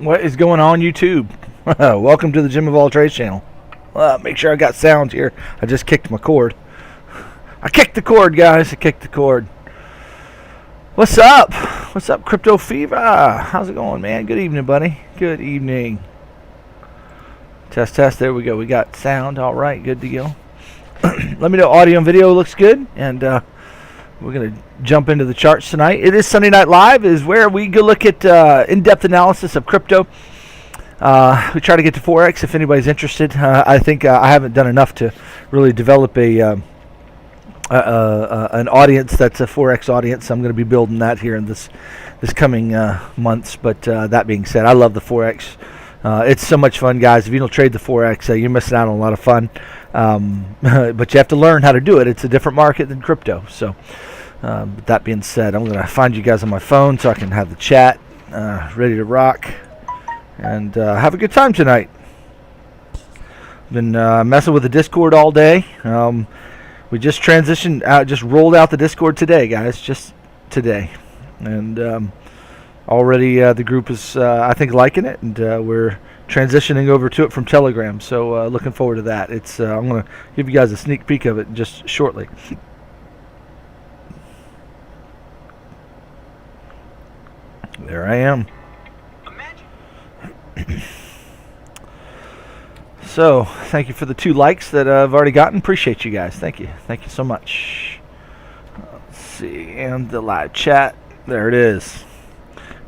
What is going on, YouTube? Welcome to the Gym of All Trades channel. Make sure I got sound here. I just kicked my cord. I kicked the cord, guys. I kicked the cord. What's up? What's up, Crypto Fever? How's it going, man? Good evening, buddy. Good evening. Test, test. There we go. We got sound. All right. Good to go. Let me know audio and video looks good. And we're going to jump into the charts tonight. It is Sunday Night Live, is where we go look at in-depth analysis of crypto. We try to get to Forex if anybody's interested. I think I haven't done enough to really develop an audience that's a Forex audience. I'm going to be building that here in this coming months. But that being said, I love the Forex. It's so much fun, guys. If you don't trade the Forex, you're missing out on a lot of fun. But you have to learn how to do it. It's a different market than crypto. So with that being said, I'm going to find you guys on my phone so I can have the chat ready to rock and have a good time tonight. Been messing with the Discord all day. We just transitioned out, just rolled out the Discord today, guys, just today. And already the group is, I think, liking it, and we're transitioning over to it from Telegram. So looking forward to that. It's I'm going to give you guys a sneak peek of it just shortly. There I am. So, thank you for the 2 likes that I've already gotten. Appreciate you guys. Thank you. Thank you so much. Let's see. And the live chat. There it is.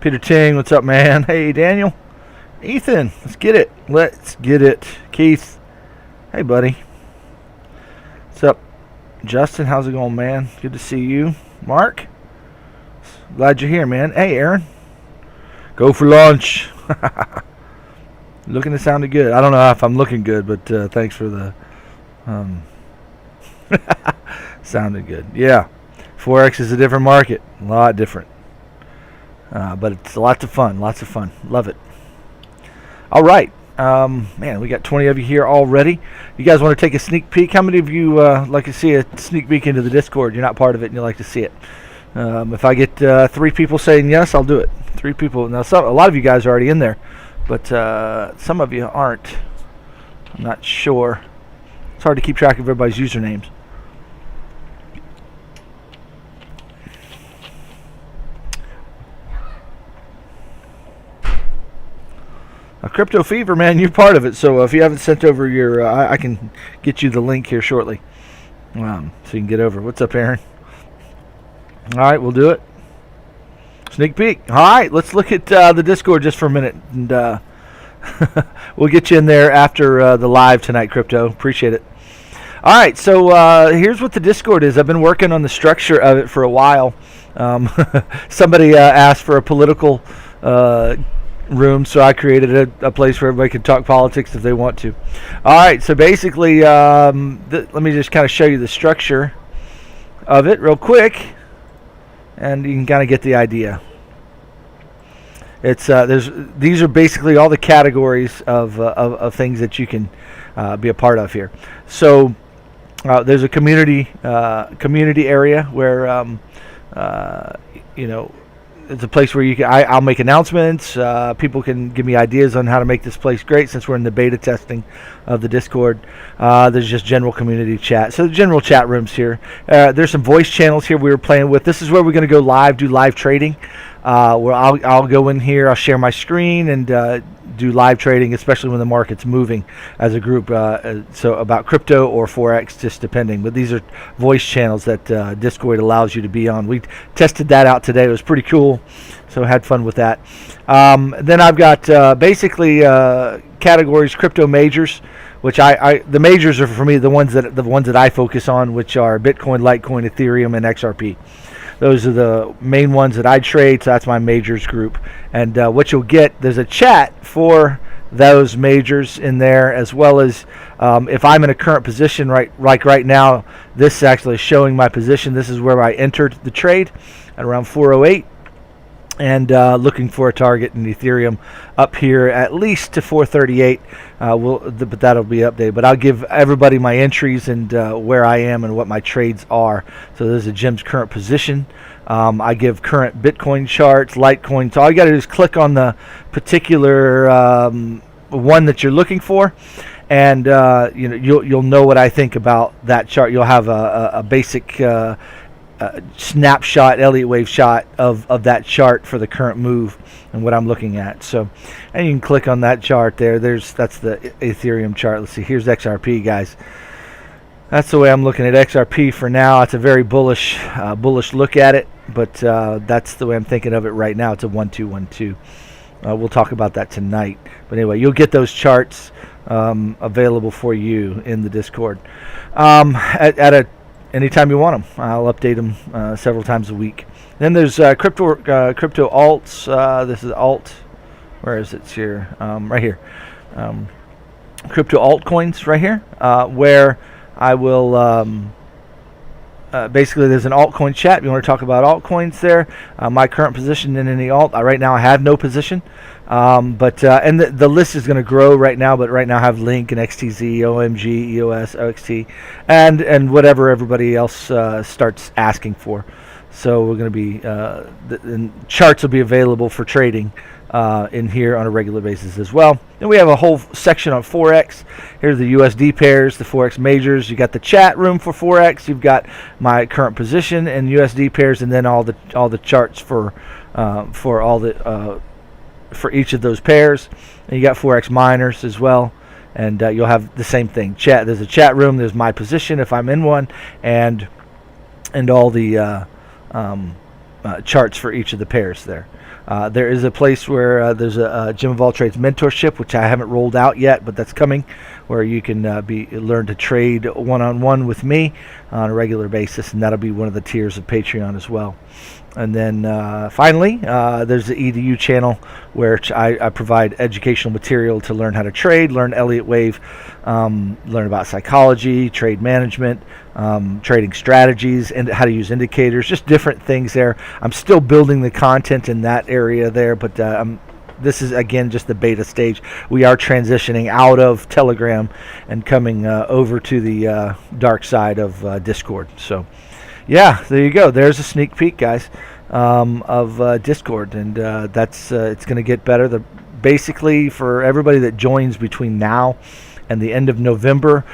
Peter Ting, what's up, man? Hey, Daniel. Ethan, let's get it. Let's get it. Keith. Hey, buddy. What's up? Justin, how's it going, man? Good to see you. Mark. Glad you're here, man. Hey, Aaron. Go for lunch. Looking and sounding good. I don't know if I'm looking good, but thanks for the sounding good. Yeah, Forex is a different market, a lot different, but it's lots of fun. Lots of fun. Love it. All right, man, we got 20 of you here already. You guys want to take a sneak peek? How many of you like to see a sneak peek into the Discord? You're not part of it, and you like to see it. If I get 3 people saying yes, I'll do it. 3 people. Now, a lot of you guys are already in there, but some of you aren't. I'm not sure. It's hard to keep track of everybody's usernames. Crypto Fever, man, you're part of it. So if you haven't sent over your, I can get you the link here shortly, so you can get over. What's up, Aaron? All right, we'll do it. Sneak peek. All right, let's look at the Discord just for a minute, and we'll get you in there after the live tonight, Crypto. Appreciate it. All right, so here's what the Discord is. I've been working on the structure of it for a while. Somebody asked for a political room, so I created a place where everybody can talk politics if they want to. All right, so basically, let me just kind of show you the structure of it real quick, and you can kind of get the idea. It's these are basically all the categories of things that you can be a part of here. So there's a community area where it's a place where I'll make announcements. People can give me ideas on how to make this place great, since we're in the beta testing of the Discord. There's just general community chat. So the general chat rooms here. There's some voice channels here we were playing with. This is where we're going to go live, do live trading. Where I'll go in here, I'll share my screen and do live trading, especially when the market's moving as a group. So about crypto or Forex, just depending. But these are voice channels that Discord allows you to be on. We tested that out today. It was pretty cool. So I had fun with that. Then I've got basically categories, crypto majors, which the majors are for me the ones that I focus on, which are Bitcoin, Litecoin, Ethereum, and XRP. Those are the main ones that I trade, so that's my majors group. And what you'll get, there's a chat for those majors in there, as well as if I'm in a current position, like right now, this actually is showing my position. This is where I entered the trade at around 408. and looking for a target in Ethereum up here at least to 438. But that'll be updated. But I'll give everybody my entries and where I am and what my trades are. So there's a Jim's current position. I give current Bitcoin charts, Litecoin. So all you got to do is click on the particular one that you're looking for, and you'll know what I think about that chart. You'll have a basic snapshot, Elliott wave shot of that chart for the current move and what I'm looking at. So, and you can click on that chart there. That's the Ethereum chart. Let's see. Here's XRP, guys. That's the way I'm looking at XRP for now. It's a very bullish look at it, but that's the way I'm thinking of it right now. It's a 1-2-1-2. We'll talk about that tonight. But anyway, you'll get those charts available for you in the Discord anytime you want them. I'll update them several times a week. Then there's crypto alts. This is alt. Where is it? It's here. Right here. Crypto altcoins right here, where I will basically, there's an altcoin chat. If you want to talk about altcoins there, my current position in any alt. Right now I have no position, but and the list is going to grow right now. But right now I have Link and XTZ, OMG, EOS, OXT, and whatever everybody else starts asking for. So we're going to be the charts will be available for trading in here on a regular basis as well. Then we have a whole section on Forex. Here's the USD pairs, the Forex majors. You got the chat room for Forex. You've got my current position in USD pairs, and then all the charts for each of those pairs. And you got Forex miners as well, and you'll have the same thing. There's a chat room. There's my position if I'm in one, and all the charts for each of the pairs there. There is a place where there's a Jim of All Trades mentorship, which I haven't rolled out yet, but that's coming, where you can learn to trade one-on-one with me on a regular basis, and that'll be one of the tiers of Patreon as well. And then finally, there's the EDU channel, where I provide educational material to learn how to trade, learn Elliott Wave, learn about psychology, trade management, trading strategies, and how to use indicators, just different things there. I'm still building the content in that area there, but this is, again, just the beta stage. We are transitioning out of Telegram and coming over to the dark side of Discord. So yeah, there you go. There's a sneak peek, guys, of Discord, and that's it's going to get better. Basically, for everybody that joins between now and the end of November,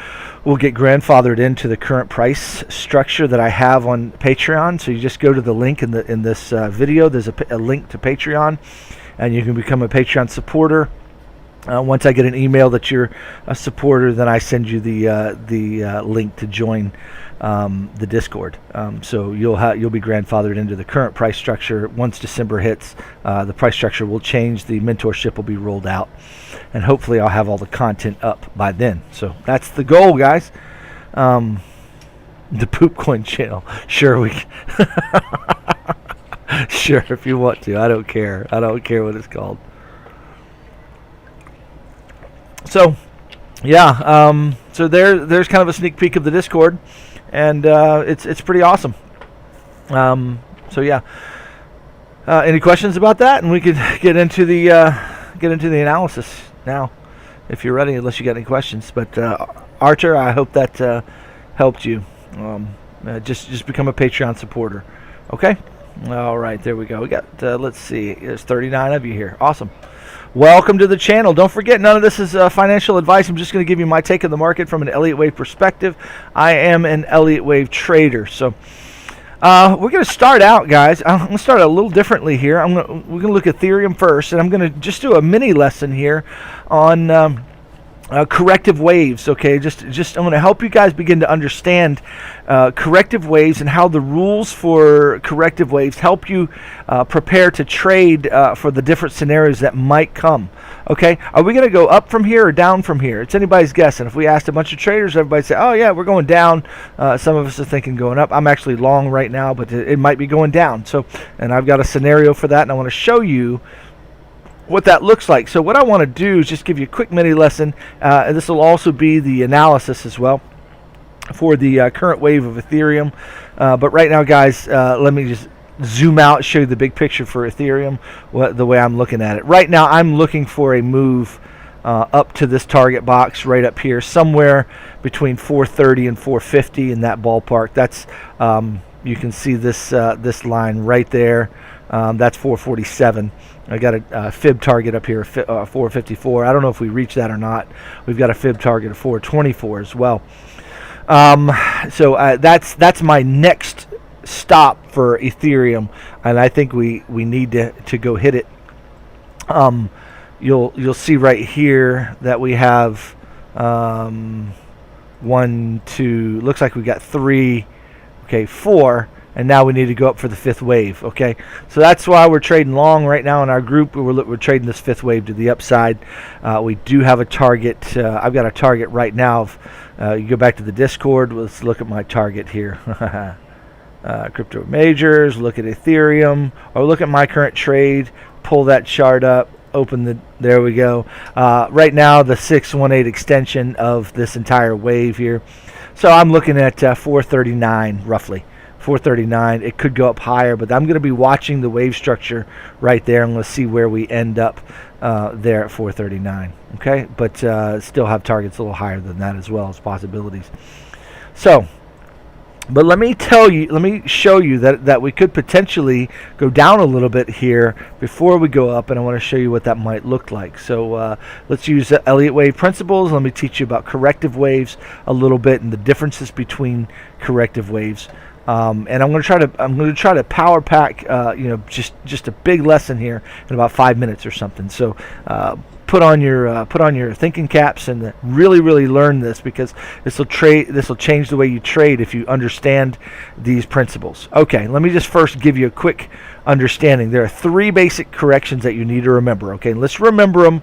we'll get grandfathered into the current price structure that I have on Patreon. So you just go to the link in this video. There's a link to Patreon, and you can become a Patreon supporter. Once I get an email that you're a supporter, then I send you the link to join the Discord. So you'll be grandfathered into the current price structure. Once December hits, the price structure will change. The mentorship will be rolled out, and hopefully I'll have all the content up by then. So that's the goal, guys. The Poopcoin channel. Sure, we can. Sure, if you want to. I don't care. I don't care what it's called. So yeah, so there's kind of a sneak peek of the Discord, and it's pretty awesome. So yeah, any questions about that? And we could get into the analysis now, if you're ready. Unless you got any questions, but Archer, I hope that helped you. Just become a Patreon supporter. Okay. All right, there we go. We got let's see. There's 39 of you here. Awesome. Welcome to the channel. Don't forget, none of this is financial advice. I'm just going to give you my take on the market from an Elliott Wave perspective. I am an Elliott Wave trader. So we're going to start out, guys. I'm going to start a little differently here. We're going to look at Ethereum first, and I'm going to just do a mini lesson here on corrective waves. Okay, just I'm going to help you guys begin to understand corrective waves and how the rules for corrective waves help you prepare to trade for the different scenarios that might come. Okay, are we going to go up from here or down from here? It's anybody's guess. And if we asked a bunch of traders, everybody say, "Oh yeah, we're going down." Some of us are thinking going up. I'm actually long right now, but it might be going down. So, and I've got a scenario for that, and I want to show you what that looks like. So what I want to do is just give you a quick mini lesson. And this will also be the analysis as well for the current wave of Ethereum. But right now, guys, let me just zoom out, show you the big picture for Ethereum, the way I'm looking at it. Right now, I'm looking for a move up to this target box right up here, somewhere between 430 and 450 in that ballpark. That's you can see this this line right there. That's 447. I got a fib target up here, 454. I don't know if we reach that or not. We've got a fib target of 424 as well. So that's my next stop for Ethereum, and I think we need to go hit it. You'll see right here that we have 1, 2. Looks like we got 3. Okay, 4. And now we need to go up for the 5th wave. Okay, so that's why we're trading long right now in our group. We're trading this 5th wave to the upside. We do have a target. I've got a target right now. You go back to the Discord. Let's look at my target here. Crypto majors. Look at Ethereum, or look at my current trade. Pull that chart up. Open the. There we go. Right now, the 618 extension of this entire wave here. So I'm looking at 439 roughly. 439. It could go up higher, but I'm going to be watching the wave structure right there, and let's see where we end up there at 439. Okay, but still have targets a little higher than that as well as possibilities. So, but let me show you that we could potentially go down a little bit here before we go up, and I want to show you what that might look like. So let's use the Elliott wave principles. Let me teach you about corrective waves a little bit and the differences between corrective waves. And I'm going to try to power pack, just a big lesson here in about 5 minutes or something. So put on your thinking caps and really learn this, because this will change the way you trade if you understand these principles. Okay, let me just first give you a quick understanding. There are 3 basic corrections that you need to remember. Okay, let's remember them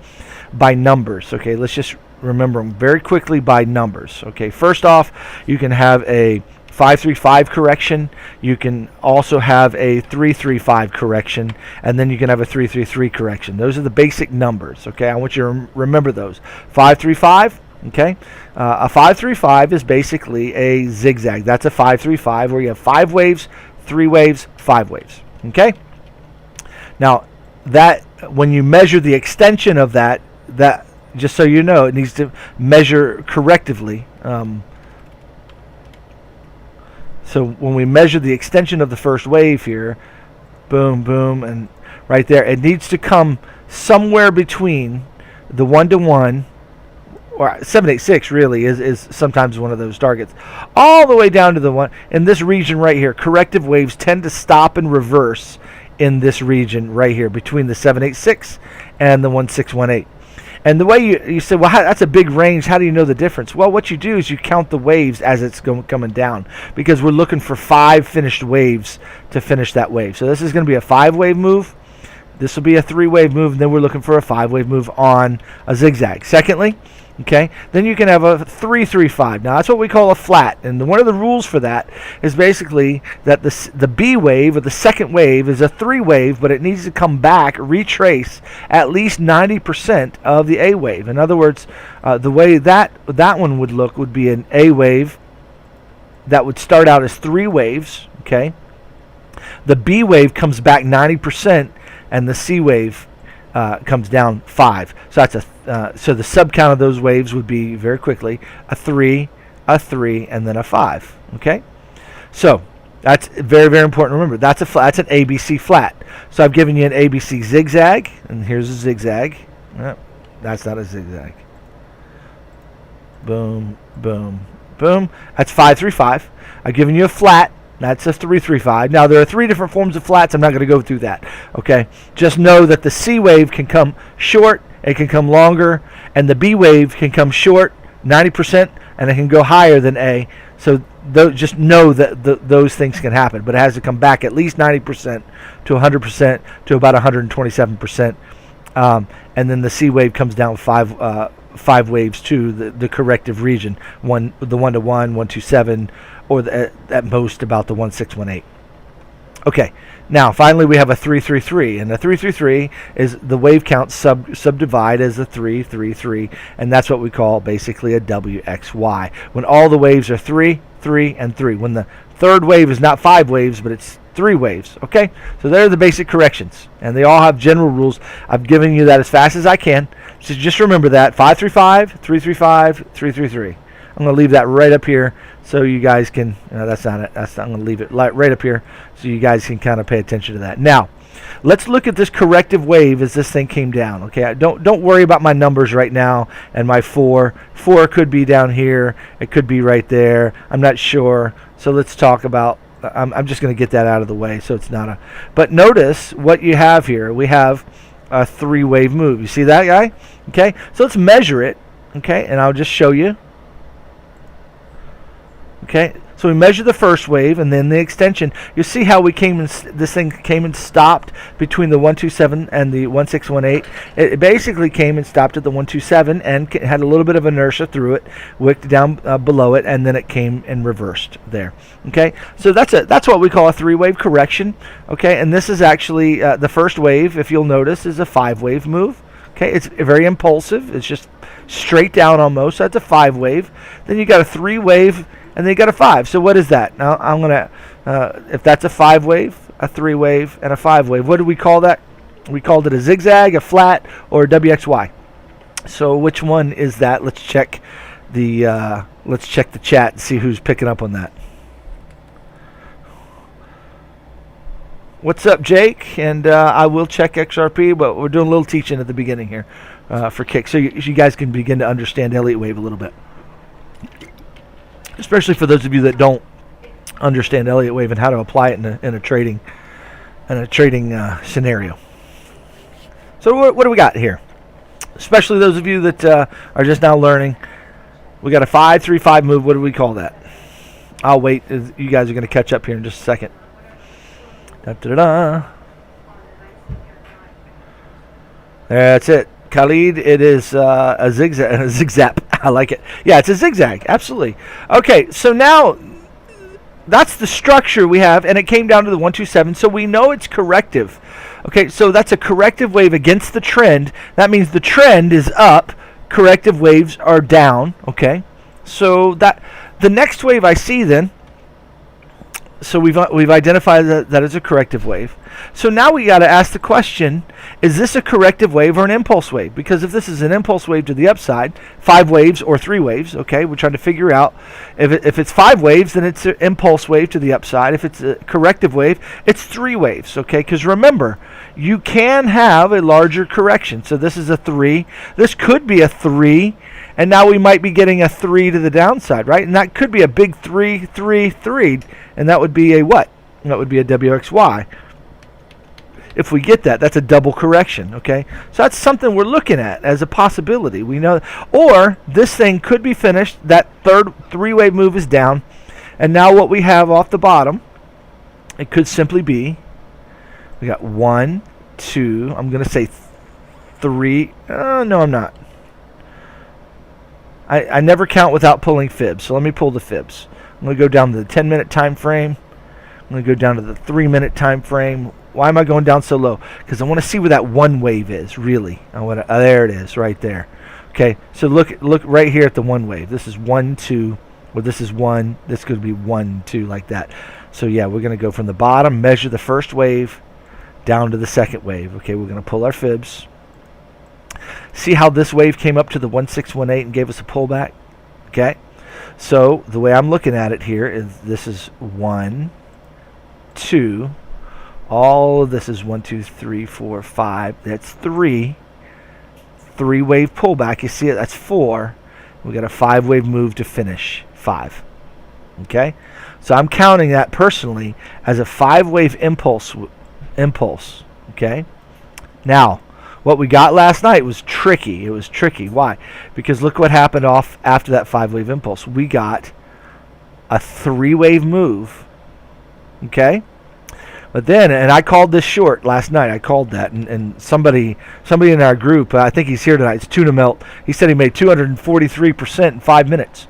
by numbers. Okay, let's just remember them very quickly by numbers. Okay, first off, you can have a 535 correction. You can also have a 335 correction, and then you can have a 333 correction. Those are the basic numbers. Okay, I want you to remember those. 535. Okay, a 535 is basically a zigzag. That's a 535 where you have 5 waves, 3 waves, 5 waves. Okay. Now, that when you measure the extension of that just so you know, it needs to measure correctively. So when we measure the extension of the first wave here, boom, boom, and right there, it needs to come somewhere between the 1-to-1, or 786 really is sometimes one of those targets, all the way down to the 1. In this region right here, corrective waves tend to stop and reverse in this region right here between the 786 and the 1618. And the way you say, well, that's a big range. How do you know the difference? Well, what you do is you count the waves as it's coming down, because we're looking for 5 finished waves to finish that wave. So this is going to be a 5-wave move. This will be a 3-wave move, and then we're looking for a 5-wave move on a zigzag. Secondly, okay, then you can have a 335. Now that's what we call a flat, and one of the rules for that is basically that the B wave, or the second wave, is a 3-wave, but it needs to come back, retrace at least 90% of the A wave. In other words, the way that one would look would be an A wave that would start out as 3 waves. Okay, the B wave comes back 90%, and the C wave comes down 5. So that's so the sub count of those waves would be, very quickly, a 3, a 3, and then a 5. Okay, so that's very, very important to remember. That's that's an ABC flat. So I've given you an ABC zigzag, and here's a zigzag. That's not a zigzag. Boom, boom, boom. That's 535. I've given you a flat. That's a 335. Now, there are 3 different forms of flats. I'm not going to go through that. Okay, just know that the C wave can come short, it can come longer, and the B wave can come short 90%, and it can go higher than A. So just know that those things can happen, but it has to come back at least 90% to 100% to about 127%, and then the C wave comes down 5 waves to the corrective region, the 1-to-1, 127, or at most about the 1618. Okay, now finally we have a 333, and the 333 is the wave count subdivide as a 333, and that's what we call basically a WXY. When all the waves are 3, 3, and 3. When the third wave is not 5 waves, but it's 3 waves. Okay, so they're the basic corrections, and they all have general rules. I'm giving you that as fast as I can, so just remember that 535, 335, 333. I'm going to leave that right up here so you guys can. That's not it. I'm going to leave it right up here so you guys can kind of pay attention to that. Now, let's look at this corrective wave as this thing came down. Okay, don't worry about my numbers right now and my 4. 4 could be down here. It could be right there. I'm not sure. So let's talk about. I'm just going to get that out of the way so it's not a. But notice what you have here. We have a 3-wave move. You see that, guy? Okay, so let's measure it. Okay, and I'll just show you. Okay, so we measure the first wave and then the extension. You see how we came and this thing came and stopped between the 127 and the 1618. It basically came and stopped at the 127 and had a little bit of inertia through it, wicked down below it, and then it came and reversed there. Okay, so that's what we call a 3-wave correction. Okay, and this is actually the first wave. If you'll notice, is a 5-wave move. Okay, it's very impulsive. It's just straight down almost. That's a 5-wave. Then you got a 3-wave. And then you got a 5. So what is that? Now I'm gonna, if that's a 5-wave, a 3-wave, and a 5-wave, what do we call that? We called it a zigzag, a flat, or a WXY. So which one is that? Let's check the chat and see who's picking up on that. What's up, Jake? And I will check XRP, but we're doing a little teaching at the beginning here for Kick, so you guys can begin to understand Elliott wave a little bit. Especially for those of you that don't understand Elliott wave and how to apply it in a trading scenario. So what do we got here? Especially those of you that are just now learning, we got a 5-3-5 move. What do we call that? I'll wait. You guys are going to catch up here in just a second. Da-da-da-da. That's it. Khalid, it is a zigzag. I like it. Yeah, it's a zigzag. Absolutely. Okay, so now that's the structure we have, and it came down to the 127, so we know it's corrective. Okay, so that's a corrective wave against the trend. That means the trend is up. Corrective waves are down. Okay, so that the next wave I see then. So we've identified that as a corrective wave. So now we got to ask the question, is this a corrective wave or an impulse wave? Because if this is an impulse wave to the upside, 5 waves or 3 waves, okay, we're trying to figure out if it's 5 waves, then it's an impulse wave to the upside. If it's a corrective wave, it's 3 waves, okay? Because remember, you can have a larger correction. So this is a 3. This could be a 3. And now we might be getting a 3 to the downside, right? And that could be a big 3, 3, 3. And that would be a what? That would be a WXY. If we get that, that's a double correction, okay? So that's something we're looking at as a possibility. We know, or this thing could be finished. That third 3-wave move is down. And now what we have off the bottom, it could simply be, we got 1, 2, I'm going to say 3. No, I'm not. I never count without pulling fibs, so let me pull the fibs. I'm going to go down to the 10-minute time frame. I'm going to go down to the 3-minute time frame. Why am I going down so low? Because I want to see where that 1 wave is, really. There it is, right there. Okay, so look right here at the 1 wave. This is 1, 2, or this is 1. This could be 1, 2, like that. So yeah, we're going to go from the bottom, measure the first wave, down to the second wave. Okay, we're going to pull our fibs. See how this wave came up to the 1618 and gave us a pullback? Okay, so the way I'm looking at it here is this is 1, 2, all of this is 1, 2, 3, 4, 5. That's 3. 3-wave pullback. You see it? That's 4. We got a 5-wave move to finish 5. Okay, so I'm counting that personally as a 5-wave impulse. Okay, now. What we got last night was tricky. It was tricky. Why? Because look what happened off after that 5-wave impulse. We got a 3-wave move. Okay? But then, and I called this short last night. I called that. And somebody in our group, I think he's here tonight, it's Tuna Melt. He said he made 243% in 5 minutes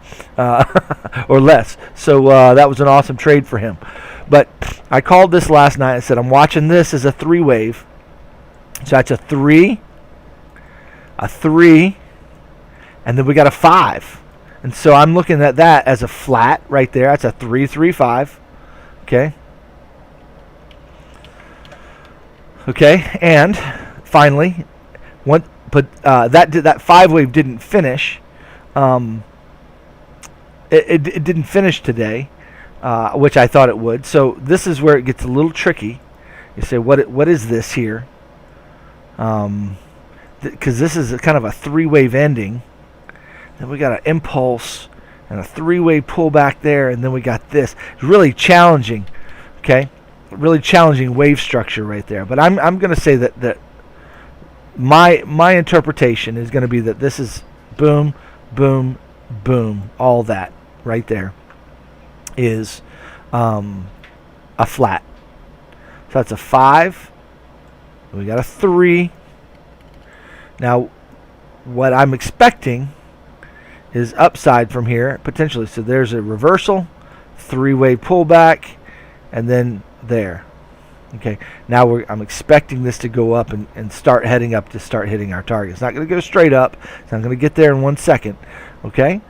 or less. So that was an awesome trade for him. But I called this last night. I said, I'm watching this as a 3-wave. So that's a 3, and then we got a 5. And so I'm looking at that as a flat right there. That's a 3, 3, 5. Okay. Okay, and finally, that 5 wave didn't finish. It didn't finish today, which I thought it would. So this is where it gets a little tricky. You say, what is this here? Because this is kind of a 3-wave ending. Then we got an impulse and a 3-wave pullback there, and then we got this. It's really challenging. Okay, really challenging wave structure right there. But I'm going to say that my interpretation is going to be that this is boom, boom, boom. All that right there is a flat. So that's a 5. We got a 3. Now, what I'm expecting is upside from here potentially. So there's a reversal, 3-wave pullback, and then there. Okay, now I'm expecting this to go up and start heading up to start hitting our target. It's not going to go straight up. So I'm going to get there in 1 second. Okay.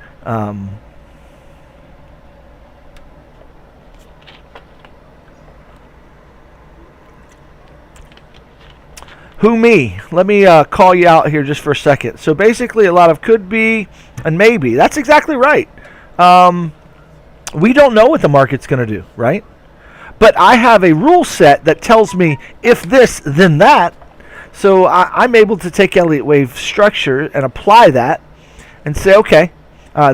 Who me? Let me call you out here just for a second. So basically a lot of could be and maybe. That's exactly right. We don't know what the market's going to do, right? But I have a rule set that tells me if this, then that. So I'm able to take Elliott wave structure and apply that and say, okay,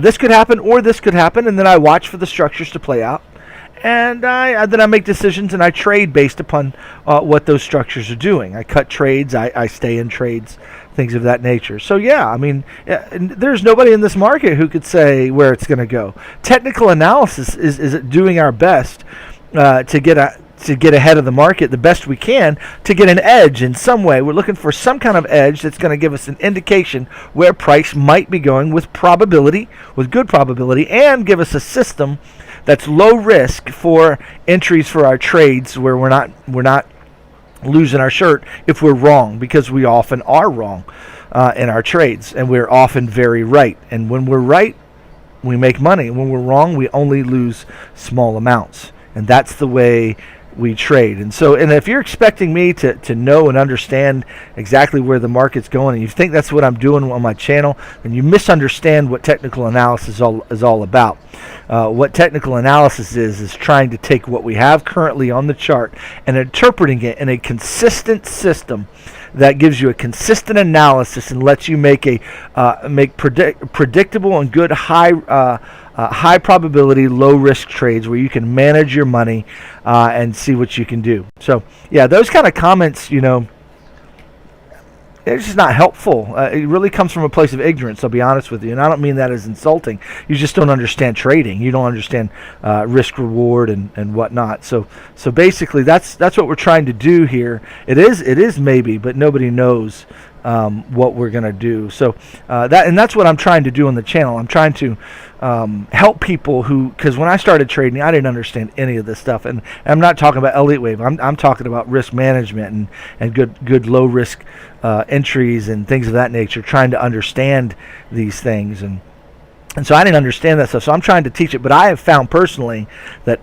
this could happen or this could happen, and then I watch for the structures to play out. And then I make decisions and I trade based upon what those structures are doing. I cut trades, I stay in trades, things of that nature. So yeah, I mean, there's nobody in this market who could say where it's going to go. Technical analysis is doing our best to get ahead of the market the best we can, to get an edge in some way. We're looking for some kind of edge that's going to give us an indication where price might be going with probability, with good probability, and give us a system that's low risk for entries for our trades where we're not losing our shirt if we're wrong, because we often are wrong in our trades, and we're often very right. And when we're right, we make money. When we're wrong, we only lose small amounts. And that's the way we trade. And if you're expecting me to know and understand exactly where the market's going, and you think that's what I'm doing on my channel, then you misunderstand what technical analysis is all about. What technical analysis is trying to take what we have currently on the chart and interpreting it in a consistent system that gives you a consistent analysis and lets you make predictable and good high probability, low risk trades where you can manage your money and see what you can do. So yeah, those kind of comments, it's just not helpful. It really comes from a place of ignorance, I'll be honest with you. And I don't mean that as insulting. You just don't understand trading. You don't understand risk reward and whatnot. So basically that's what we're trying to do here. It is maybe, but nobody knows what we're going to do. So that's what I'm trying to do on the channel. I'm trying to help people because when I started trading, I didn't understand any of this stuff. And I'm not talking about Elliott wave. I'm talking about risk management and good low risk entries and things of that nature, trying to understand these things. And so I didn't understand that stuff. So I'm trying to teach it. But I have found personally that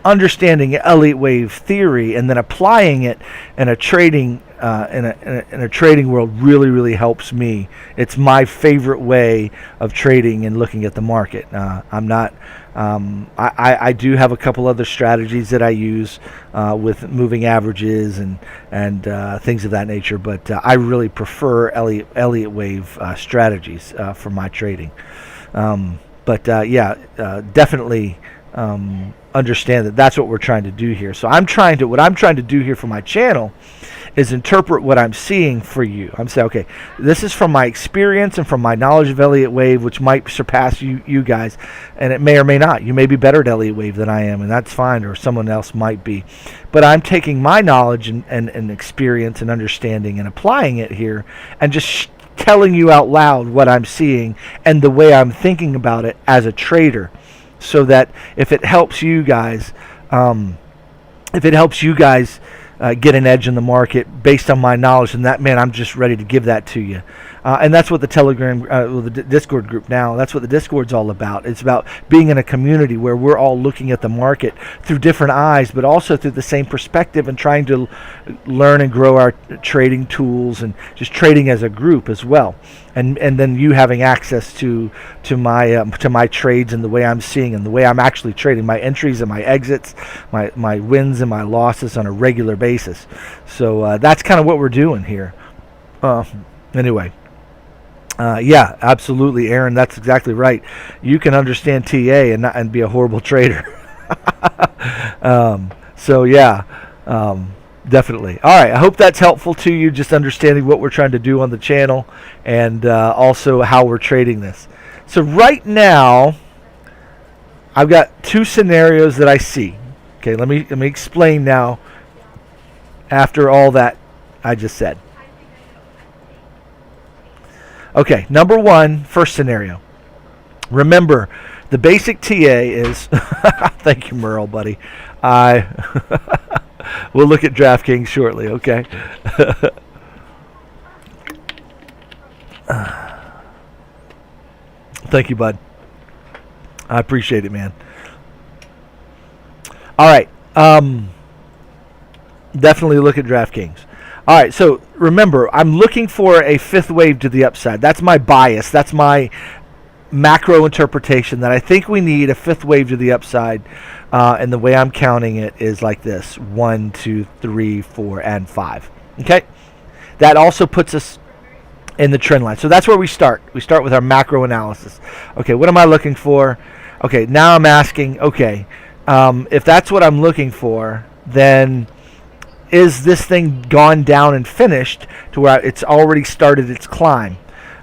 understanding Elliott wave theory and then applying it in a trading in a trading world really helps me. It's my favorite way of trading and looking at the market. I do have a couple other strategies that I use with moving averages and things of that nature, but I really prefer Elliott wave strategies for my trading. Definitely understand that that's what we're trying to do here. So what I'm trying to do here for my channel is interpret what I'm seeing for you. I'm saying, okay, this is from my experience and from my knowledge of Elliott wave, which might surpass you guys, and it may or may not. You may be better at Elliott wave than I am, and that's fine, or someone else might be. But I'm taking my knowledge and experience and understanding and applying it here, and just telling you out loud what I'm seeing and the way I'm thinking about it as a trader, so that if it helps you guys, get an edge in the market based on my knowledge, and that, man, I'm just ready to give that to you. And that's what the Telegram, the Discord group now, that's what the Discord's all about. It's about being in a community where we're all looking at the market through different eyes, but also through the same perspective, and trying to learn and grow our trading tools and just trading as a group as well. And then you having access to my trades and the way I'm seeing and the way I'm actually trading, my entries and my exits, my wins and my losses on a regular basis. So that's kind of what we're doing here. Anyway. Yeah, absolutely, Aaron. That's exactly right. You can understand TA and be a horrible trader. So yeah, definitely. All right. I hope that's helpful to you. Just understanding what we're trying to do on the channel, and also how we're trading this. So right now, I've got two scenarios that I see. Okay. Let me explain now. After all that I just said. Okay, number one, first scenario. Remember, the basic TA is... Thank you, Merle, buddy. We'll look at DraftKings shortly, okay? Thank you, bud. I appreciate it, man. All right. Definitely look at DraftKings. All right, so remember, I'm looking for a fifth wave to the upside. That's my bias. That's my macro interpretation, that I think we need a fifth wave to the upside. And the way I'm counting it is like this: 1, 2, 3, 4, and 5. Okay? That also puts us in the trend line. So that's where we start. We start with our macro analysis. Okay, what am I looking for? Okay, now I'm asking, okay, if that's what I'm looking for, then... is this thing gone down and finished to where it's already started its climb?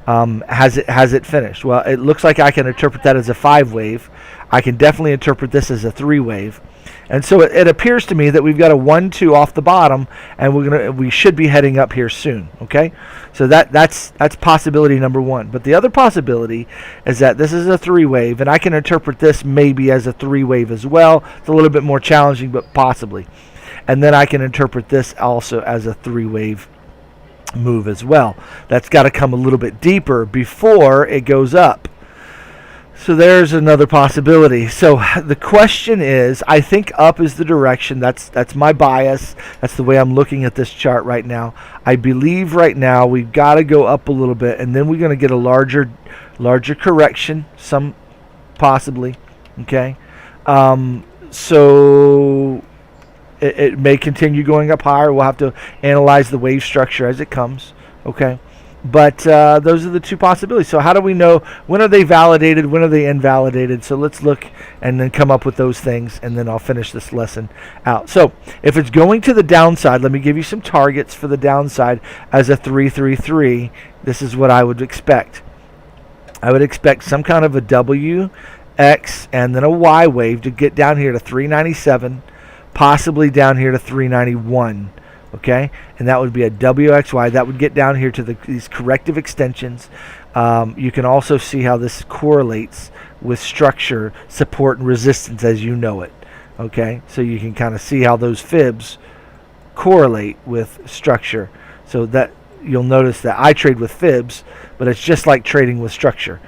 Has it finished? Well, it looks like I can interpret that as a 5 wave. I can definitely interpret this as a 3 wave. And so it appears to me that we've got a 1-2 off the bottom, and we should be heading up here soon. Okay, so that's possibility number one. But the other possibility is that this is a 3 wave, and I can interpret this maybe as a 3 wave as well. It's a little bit more challenging, but possibly. And then I can interpret this also as a 3 wave move as well. That's got to come a little bit deeper before it goes up. So there's another possibility. So the question is, I think up is the direction. That's my bias. That's the way I'm looking at this chart right now. I believe right now we've got to go up a little bit, and then we're going to get a larger correction, some possibly. Okay. So it may continue going up higher. We'll have to analyze the wave structure as it comes. Okay. But those are the two possibilities. So how do we know when are they validated, when are they invalidated? So let's look and then come up with those things, and then I'll finish this lesson out. So if it's going to the downside, let me give you some targets for the downside as a 333. This is what I would expect. I would expect some kind of a W, X, and then a Y wave to get down here to 397, possibly down here to 391. Okay, and that would be a WXY. That would get down here to these corrective extensions. You can also see how this correlates with structure, support, and resistance as you know it. Okay, so you can kind of see how those fibs correlate with structure. So that you'll notice that I trade with fibs, but it's just like trading with structure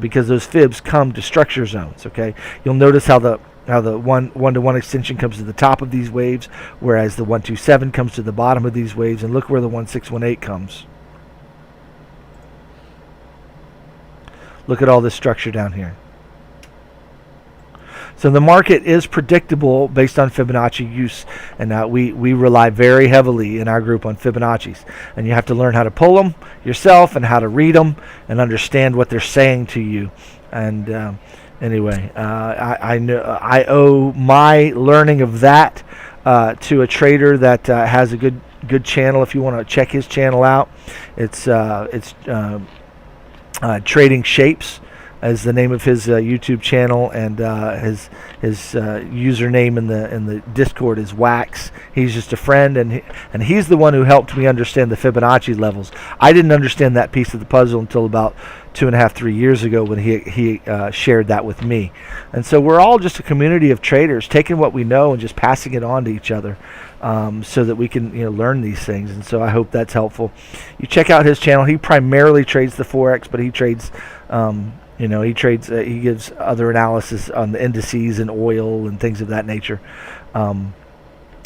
because those fibs come to structure zones. Okay, you'll notice how the 1-to-1 extension comes to the top of these waves, whereas the 127 comes to the bottom of these waves, and look where the 1618 comes. Look at all this structure down here. So the market is predictable based on Fibonacci use, and we rely very heavily in our group on Fibonacci's, and you have to learn how to pull them yourself and how to read them and understand what they're saying to you. And anyway, I know I owe my learning of that to a trader that has a good channel. If you want to check his channel out, it's Trading Shapes as the name of his YouTube channel, and his username in the Discord is Wax. He's just a friend, and he's the one who helped me understand the Fibonacci levels. I didn't understand that piece of the puzzle until about 2.5-3 years ago when he shared that with me. And so we're all just a community of traders taking what we know and just passing it on to each other. so that we can learn these things. And so I hope that's helpful. You check out his channel. He primarily trades the Forex, but he trades he gives other analysis on the indices and oil and things of that nature.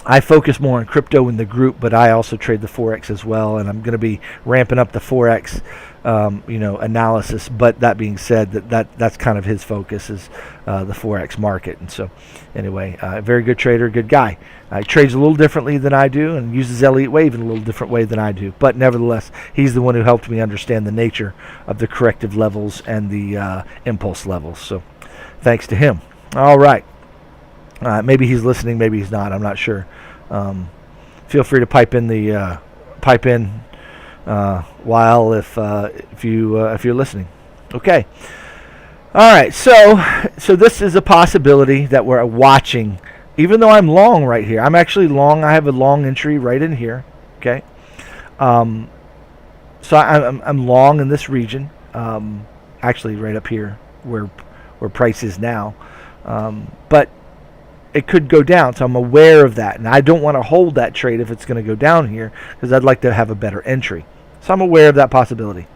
I focus more on crypto in the group, but I also trade the Forex as well, and I'm going to be ramping up the Forex analysis. But that being said, that's kind of his focus is the Forex market. And so anyway, very good trader, good guy. He trades a little differently than I do and uses Elliott wave in a little different way than I do. But nevertheless, he's the one who helped me understand the nature of the corrective levels and the impulse levels. So thanks to him. All right. Maybe he's listening, maybe he's not. I'm not sure. Feel free to pipe in while if you're listening. Okay. All right. So this is a possibility that we're watching. Even though I'm long right here, I'm actually long. I have a long entry right in here. Okay. So I'm long in this region. Actually, right up here where price is now. But it could go down, so I'm aware of that, and I don't want to hold that trade if it's going to go down here because I'd like to have a better entry. So I'm aware of that possibility.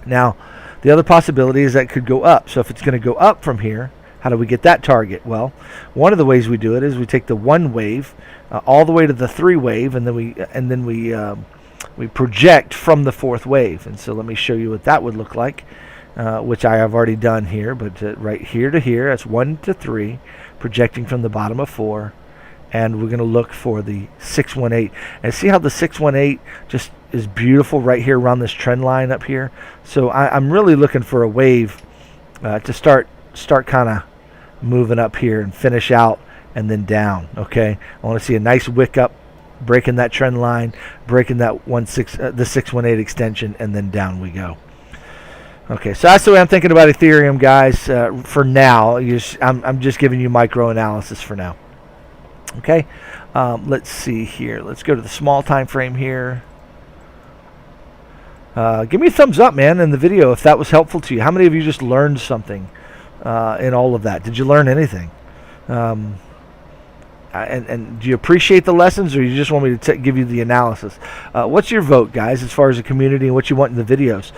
Now, the other possibility is that it could go up. So if it's going to go up from here, how do we get that target? Well, one of the ways we do it is we take the 1 wave all the way to the 3 wave, and then we project from the 4th wave. And so let me show you what that would look like, which I have already done here. But right here to here, that's 1 to 3. Projecting from the bottom of 4, and we're going to look for the 618. And see how the 618 just is beautiful right here around this trend line up here. So I'm really looking for a wave to start kind of moving up here and finish out and then down. Okay, I want to see a nice wick up, breaking that trend line, breaking that the 618 extension, and then down we go. Okay, so that's the way I'm thinking about Ethereum, guys. For now, I'm just giving you micro analysis for now. Okay, let's see here. Let's go to the small time frame here. Give me a thumbs up, man, in the video if that was helpful to you. How many of you just learned something in all of that? Did you learn anything? And do you appreciate the lessons, or you just want me to give you the analysis? What's your vote, guys, as far as the community and what you want in the videos?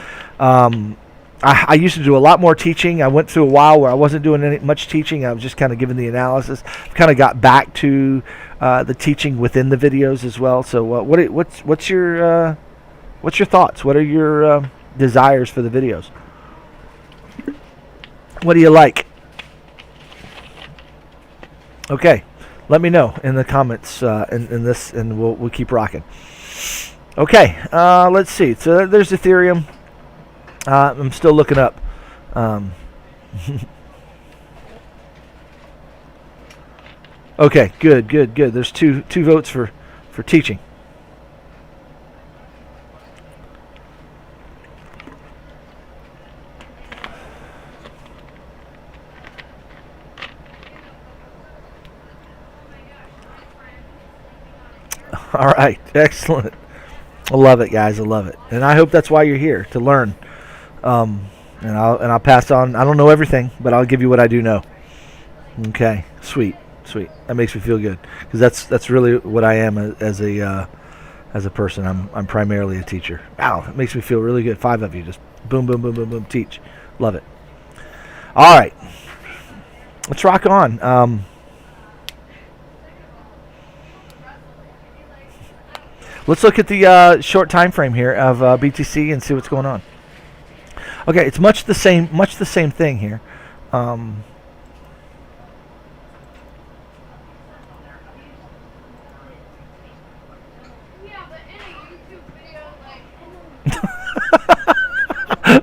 I used to do a lot more teaching. I went through a while where I wasn't doing much teaching. I was just kind of giving the analysis. Kind of got back to the teaching within the videos as well. So what's your thoughts? What are your desires for the videos? What do you like? Okay, let me know in the comments in this, and we'll keep rocking. Okay, let's see. So there's Ethereum. I'm still looking up. Okay, good. There's two votes for teaching. All right, excellent. I love it, guys. I love it, and I hope that's why you're here, to learn. And I'll pass on. I don't know everything, but I'll give you what I do know. Okay, sweet. That makes me feel good, because that's really what I am as a person. I'm primarily a teacher. Wow, it makes me feel really good. 5 of you just boom, teach. Love it. All right, let's rock on. Let's look at the short time frame here of BTC and see what's going on. Okay, it's much the same thing here.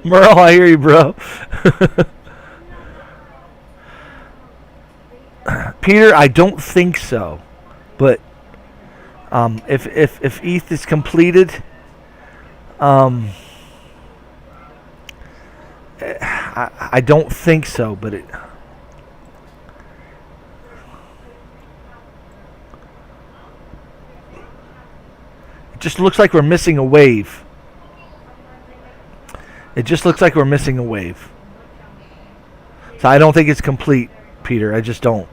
Merle, I hear you, bro. Peter, I don't think so, but if ETH is completed, I don't think so, but it just looks like we're missing a wave. It just looks like we're missing a wave. So I don't think it's complete, Peter. I just don't.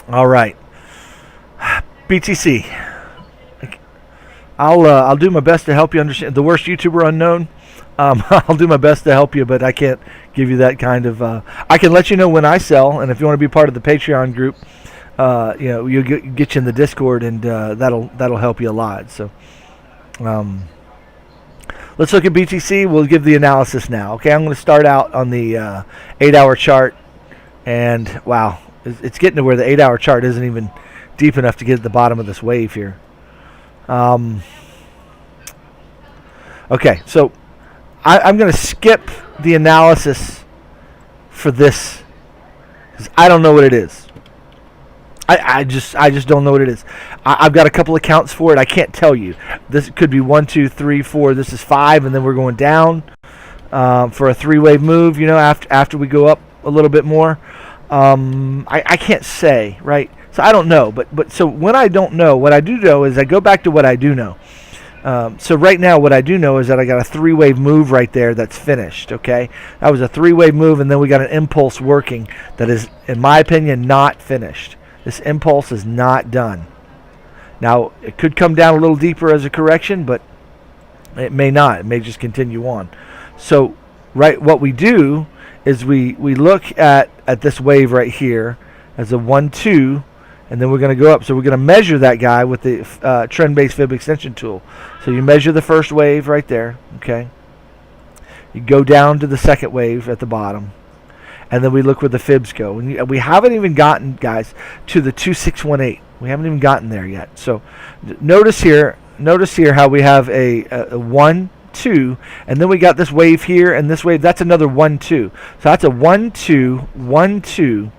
All right. BTC. I'll do my best to help you understand. The worst YouTuber unknown. I'll do my best to help you, but I can't give you that kind of. I can let you know when I sell, and if you want to be part of the Patreon group, you'll get you in the Discord, and that'll help you a lot. So, let's look at BTC. We'll give the analysis now. Okay, I'm going to start out on the 8-hour chart, and wow, it's getting to where the 8-hour chart isn't even deep enough to get at the bottom of this wave here. Okay, so I'm going to skip the analysis for this because I don't know what it is. I just don't know what it is. I've got a couple accounts for it. I can't tell you. This could be 1, 2, 3, 4. This is 5, and then we're going down for a 3-wave move. You know, after we go up a little bit more. I can't say, right? So I don't know. But so when I don't know, what I do know is I go back to what I do know. So right now what I do know is that I got a 3-wave move right there that's finished, okay? That was a 3-wave move, and then we got an impulse working that is, in my opinion, not finished. This impulse is not done. Now, it could come down a little deeper as a correction, but it may not. It may just continue on. So, right, what we do is we look at this wave right here as a 1-2, and then we're going to go up. So we're going to measure that guy with the trend-based fib extension tool. So you measure the first wave right there, okay? You go down to the second wave at the bottom, and then we look where the fibs go. And we haven't even gotten, guys, to the 2618. We haven't even gotten there yet. So notice here how we have a 1, 2, and then we got this wave here, and this wave, that's another 1, 2. So that's a 1, 2, 1, 2.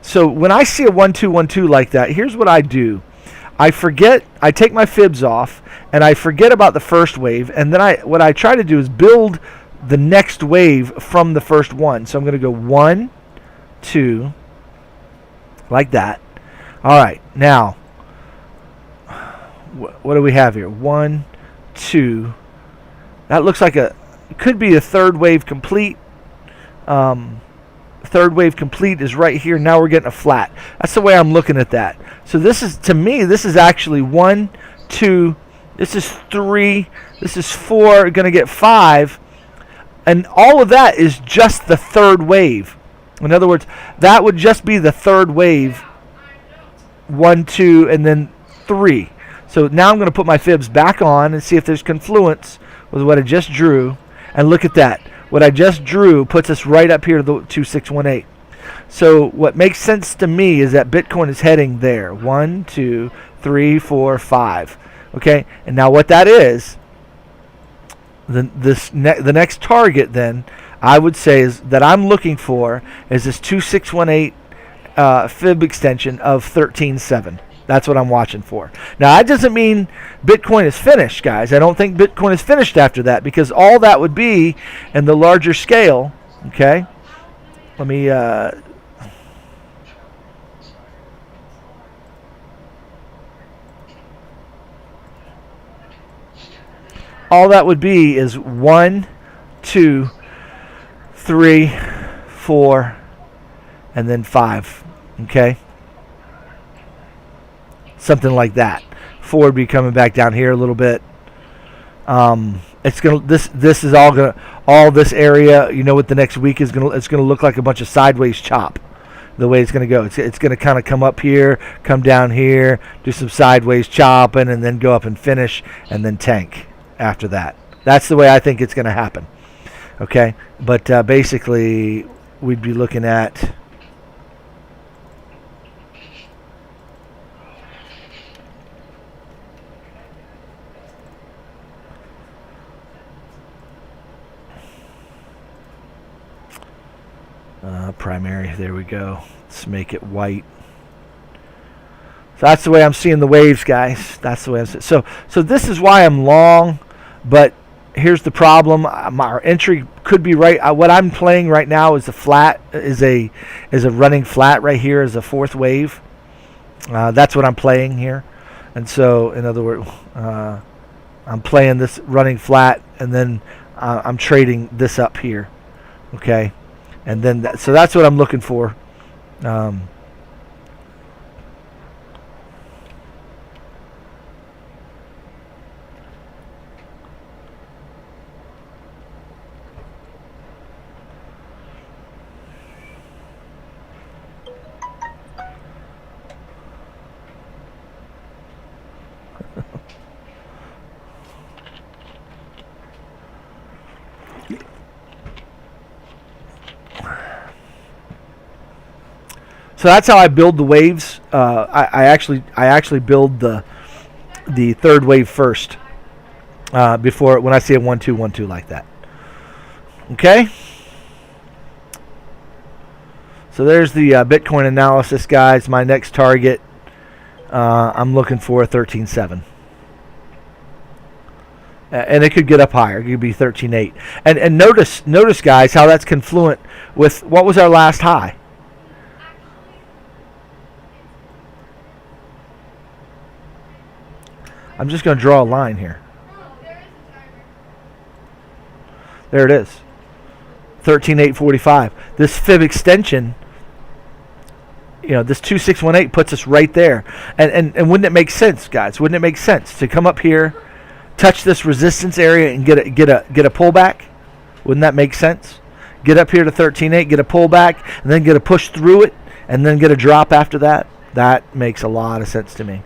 So when I see a 1, 2, 1, 2 like that, here's what I do. I take my fibs off, and I forget about the first wave, and then what I try to do is build the next wave from the first one. So I'm going to go 1, 2, like that. All right, now, what do we have here? 1, 2. That looks like it could be a third wave complete. Third wave complete is right here. Now we're getting a flat. That's the way I'm looking at that. So this is, to me, this is actually 1, 2, this is 3, this is 4, going to get 5. And all of that is just the third wave. In other words, that would just be the third wave. 1, 2, and then 3. So now I'm going to put my fibs back on and see if there's confluence with what I just drew. And look at that. What I just drew puts us right up here to the 2618. So what makes sense to me is that Bitcoin is heading there. 1, 2, 3, 4, 5. Okay? And now what that is, the next target then, I would say, is that I'm looking for is this 2618 fib extension of 13.7. That's what I'm watching for. Now, that doesn't mean Bitcoin is finished, guys. I don't think Bitcoin is finished after that, because all that would be in the larger scale, okay? Let me all that would be is 1, 2, 3, 4, and then 5, okay? Something like that. 4 would be coming back down here a little bit. It's gonna this is all this area. You know what the next week is gonna? It's gonna look like a bunch of sideways chop. The way it's gonna go, it's gonna kind of come up here, come down here, do some sideways chopping, and then go up and finish, and then tank after that. That's the way I think it's gonna happen. Okay, but basically we'd be looking at. Primary, there we go. Let's make it white. So that's the way I'm seeing the waves, guys. That's the way I'm seeing. So this is why I'm long, but here's the problem. Our entry could be right. What I'm playing right now is a flat, is a running flat right here as a fourth wave. That's what I'm playing here. And so, in other words, I'm playing this running flat, and then I'm trading this up here. Okay. And then, so that's what I'm looking for. So that's how I build the waves. I actually build the third wave first before when I see a 1-2 1-2 like that. Okay. So there's the Bitcoin analysis, guys. My next target, I'm looking for a 13.7. And it could get up higher. It could be 13.8. And notice, guys, how that's confluent with what was our last high. I'm just going to draw a line here. There it is. 13.845. This fib extension, this 2618 puts us right there. And wouldn't it make sense, guys? Wouldn't it make sense to come up here, touch this resistance area, and get a pullback? Wouldn't that make sense? Get up here to 13.8, get a pullback, and then get a push through it, and then get a drop after that? That makes a lot of sense to me.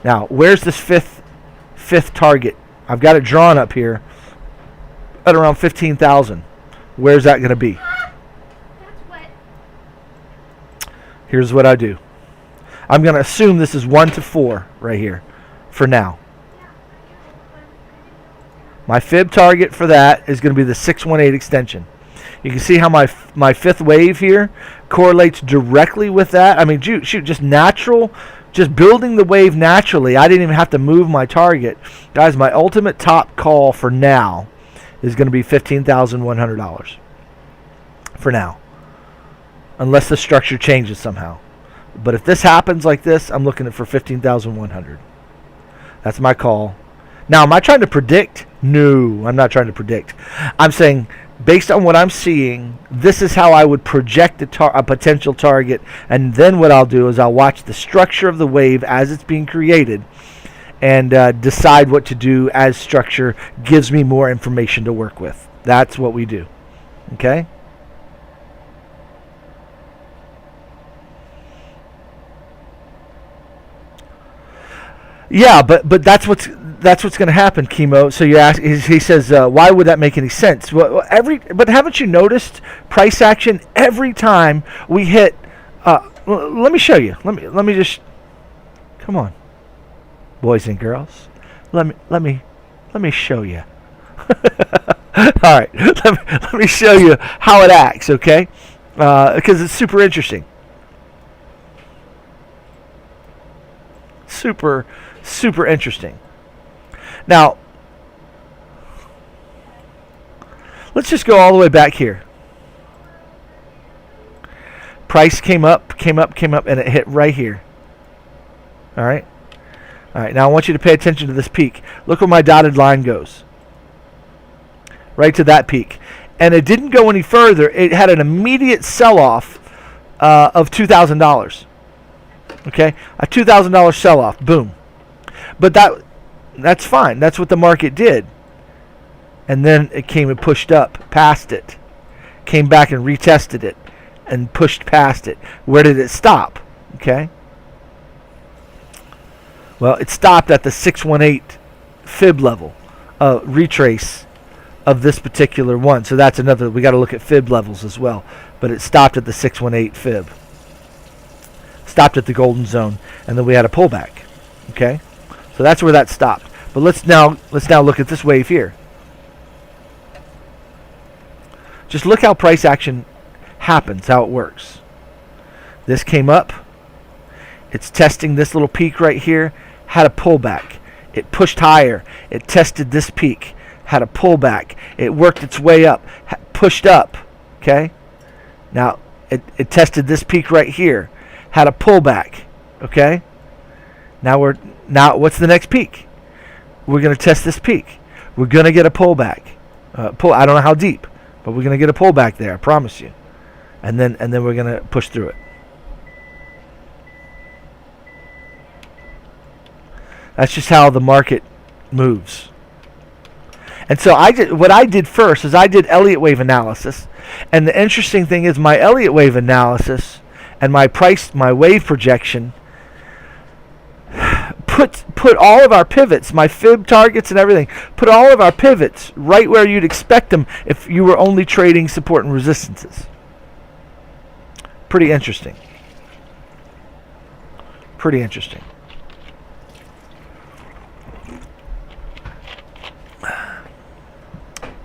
Now, where's this fifth target? I've got it drawn up here at around 15,000. Where's that going to be? Here's what I do. I'm going to assume this is 1 to 4 right here for now. My fib target for that is going to be the 618 extension. You can see how my fifth wave here correlates directly with that. I mean, shoot, just natural. Just building the wave naturally. I didn't even have to move my target. Guys, my ultimate top call for now is going to be $15,100 for now. Unless the structure changes somehow. But if this happens like this, I'm looking for $15,100. That's my call. Now, am I trying to predict? No, I'm not trying to predict. I'm saying, based on what I'm seeing, this is how I would project a potential target, and then what I'll do is I'll watch the structure of the wave as it's being created and decide what to do as structure gives me more information to work with. That's what we do. Okay? Yeah, but that's what's going to happen, Chemo. So you ask, he says, why would that make any sense? Well, but haven't you noticed price action every time we hit? Let me show you. Let me just come on, boys and girls. Let me show you. All right, let me show you how it acts. Okay, because it's super interesting. Super interesting. Now, let's just go all the way back here. Price came up, and it hit right here. All right? All right, now I want you to pay attention to this peak. Look where my dotted line goes. Right to that peak. And it didn't go any further. It had an immediate sell-off of $2,000. Okay? A $2,000 sell-off. Boom. But that's fine. That's what the market did. And then it came and pushed up past it. Came back and retested it and pushed past it. Where did it stop? Okay. Well, it stopped at the 618 fib level, retrace of this particular one. So that's another. We got to look at fib levels as well. But it stopped at the 618 fib. Stopped at the golden zone, and then we had a pullback. Okay. So that's where that stopped. But let's now look at this wave here. Just look how price action happens, how it works. This came up. It's testing this little peak right here. Had a pullback. It pushed higher. It tested this peak. Had a pullback. It worked its way up. Pushed up. Okay? Now, it tested this peak right here. Had a pullback. Okay? Now what's the next peak? We're going to test this peak. We're going to get a pullback. I don't know how deep, but we're going to get a pullback there, I promise you. And then we're going to push through it. That's just how the market moves. And so what I did first is I did Elliott wave analysis. And the interesting thing is my Elliott wave analysis and my wave projection put all of our pivots, my fib targets and everything, put all of our pivots right where you'd expect them if you were only trading support and resistances. Pretty interesting. Pretty interesting.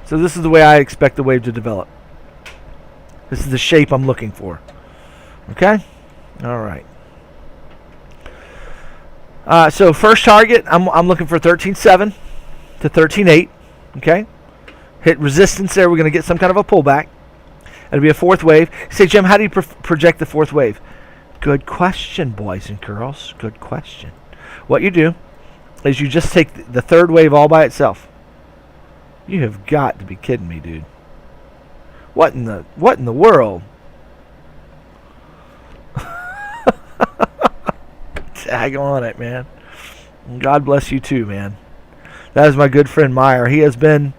So this is the way I expect the wave to develop. This is the shape I'm looking for. Okay? All right. So first target, I'm looking for 13.7 to 13.8. Okay? Hit resistance there. We're going to get some kind of a pullback. It'll be a fourth wave. You say, Jim, how do you project the fourth wave? Good question, boys and girls. Good question. What you do is you just take the third wave all by itself. You have got to be kidding me, dude. What in the world? Tag on it, man. God bless you too, man. That is my good friend Meyer. He has been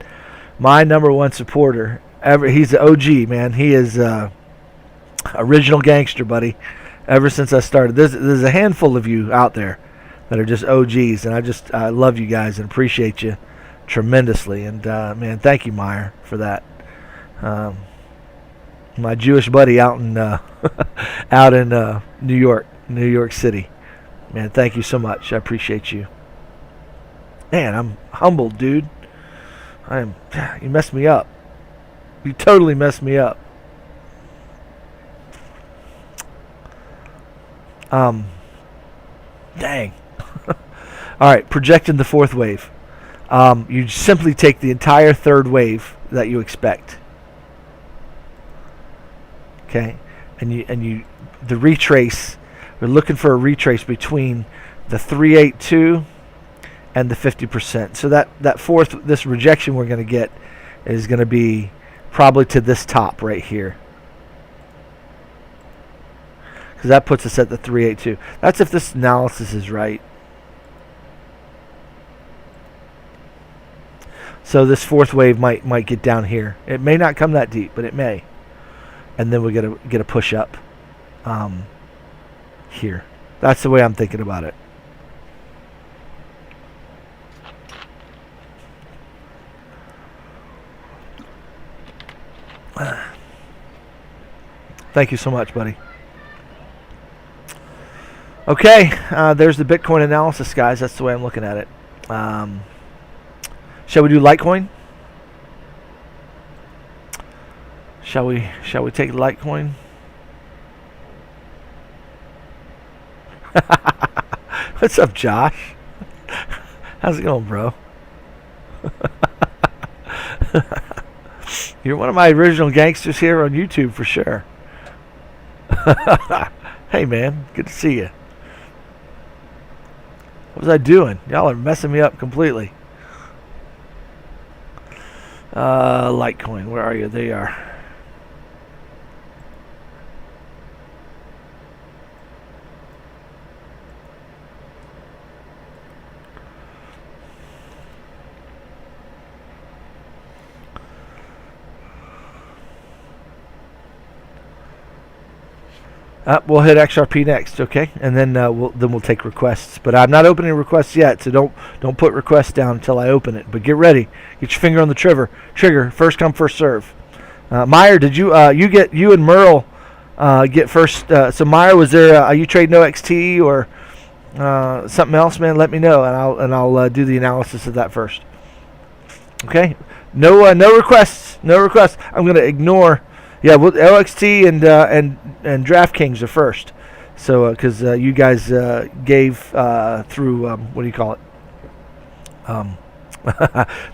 my #1 supporter. He's the OG, man. He is original gangster, buddy. Ever since I started. There's a handful of you out there that are just OGs, and I love you guys and appreciate you tremendously. And man, thank you, Meyer, for that. My Jewish buddy out in New York City. Man, thank you so much. I appreciate you. Man, I'm humbled, dude. You messed me up. You totally messed me up. Dang. All right, projecting the fourth wave. You simply take the entire third wave that you expect. Okay, and the retrace. We're looking for a retrace between the 382 and the 50%. So that fourth, this rejection we're going to get is going to be probably to this top right here. Because that puts us at the 382. That's if this analysis is right. So this fourth wave might get down here. It may not come that deep, but it may. And then we get a push up here. That's the way I'm thinking about it. Thank you so much, buddy. Okay, there's the Bitcoin analysis, guys. That's the way I'm looking at it. Shall we do Litecoin? Shall we take Litecoin? What's up, Josh? How's it going, bro? You're one of my original gangsters here on YouTube for sure. Hey, man, good to see you. What was I doing? Y'all are messing me up completely. Litecoin, where are you? There you are. We'll hit XRP next, okay, and then we'll take requests. But I'm not opening requests yet, so don't put requests down until I open it. But get ready, get your finger on the trigger. First come, first serve. Meyer, did you and Merle get first? So Meyer, was there? Are you trading OXT or something else, man? Let me know, and I'll do the analysis of that first. Okay, no requests, no requests. I'm gonna ignore. Yeah, well, LXT and DraftKings are first. So, because you guys gave through what do you call it?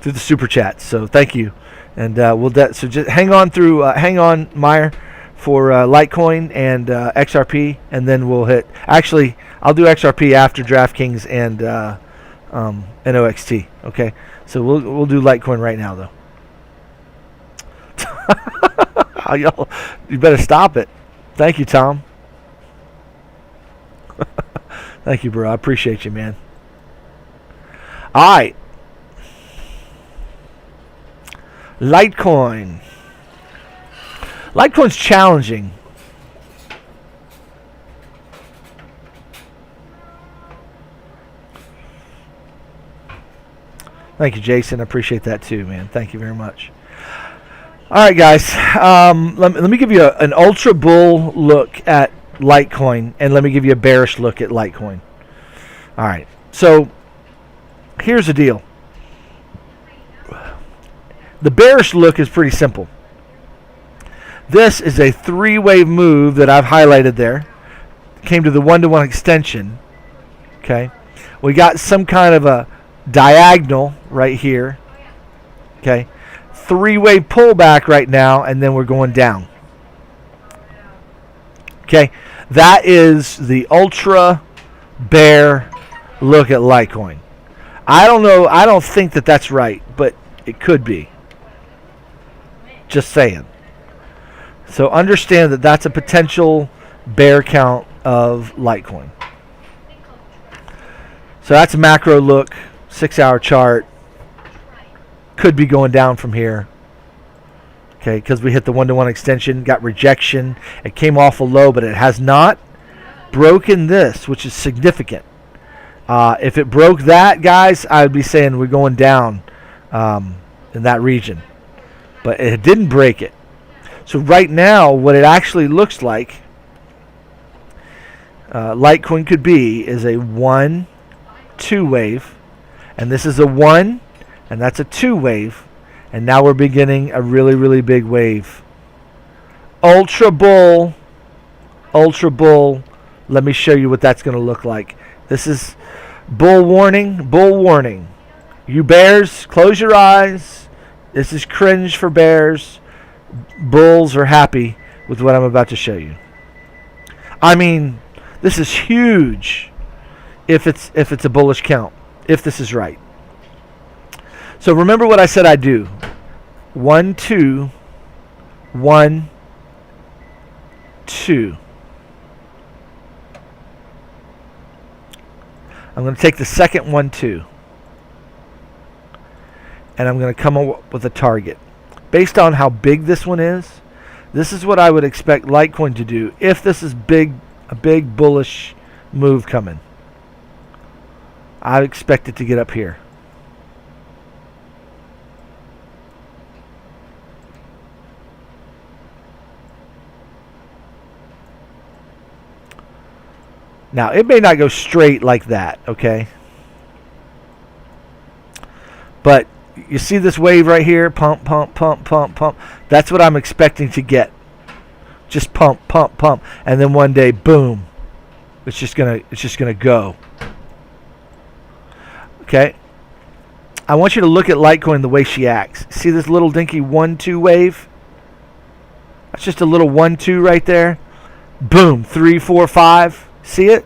Through the super chat. So thank you, and so just hang on, Meyer, for Litecoin and XRP, and then we'll hit. Actually, I'll do XRP after DraftKings and OXT. Okay, so we'll do Litecoin right now though. You better stop it. Thank you, Tom. Thank you, bro. I appreciate you, man. All right. Litecoin. Litecoin's challenging. Thank you, Jason. I appreciate that too, man. Thank you very much. All right, guys. Let me give you an ultra bull look at Litecoin, and let me give you a bearish look at Litecoin. All right. So here's the deal. The bearish look is pretty simple. This is a three-wave move that I've highlighted there. Came to the one-to-one extension. Okay. We got some kind of a diagonal right here. Okay. Three-wave pullback right now, and then we're going down. Okay. That is the ultra bear look at Litecoin. I don't know. I don't think that that's right, but it could be. Just saying. So understand that that's a potential bear count of Litecoin. So that's a macro look, 6-hour chart. Could be going down from here. Okay, because we hit the one-to-one extension, got rejection. It came off a low, but it has not broken this, which is significant. If it broke that, guys, I would be saying we're going down in that region. But it didn't break it. So right now, what it actually looks like, Litecoin could be, is a 1-2 wave. And this is a 1, and that's a 2 wave. And now we're beginning a really, really big wave. Ultra bull. Ultra bull. Let me show you what that's going to look like. This is bull warning. Bull warning. You bears, close your eyes. This is cringe for bears. Bulls are happy with what I'm about to show you. I mean, this is huge if it's a bullish count, if this is right. So remember what I said I'd do. 1, 2, 1, 2. I'm going to take the second 1, 2. And I'm going to come up with a target. Based on how big this one is, this is what I would expect Litecoin to do if this is a big bullish move coming. I expect it to get up here. Now, it may not go straight like that, okay? But you see this wave right here? Pump, pump, pump, pump, pump. That's what I'm expecting to get. Just pump, pump, pump. And then one day, boom. It's just gonna go. Okay? I want you to look at Litecoin the way she acts. See this little dinky 1-2 wave? That's just a little 1-2 right there. Boom. 3, 4, 5. See it?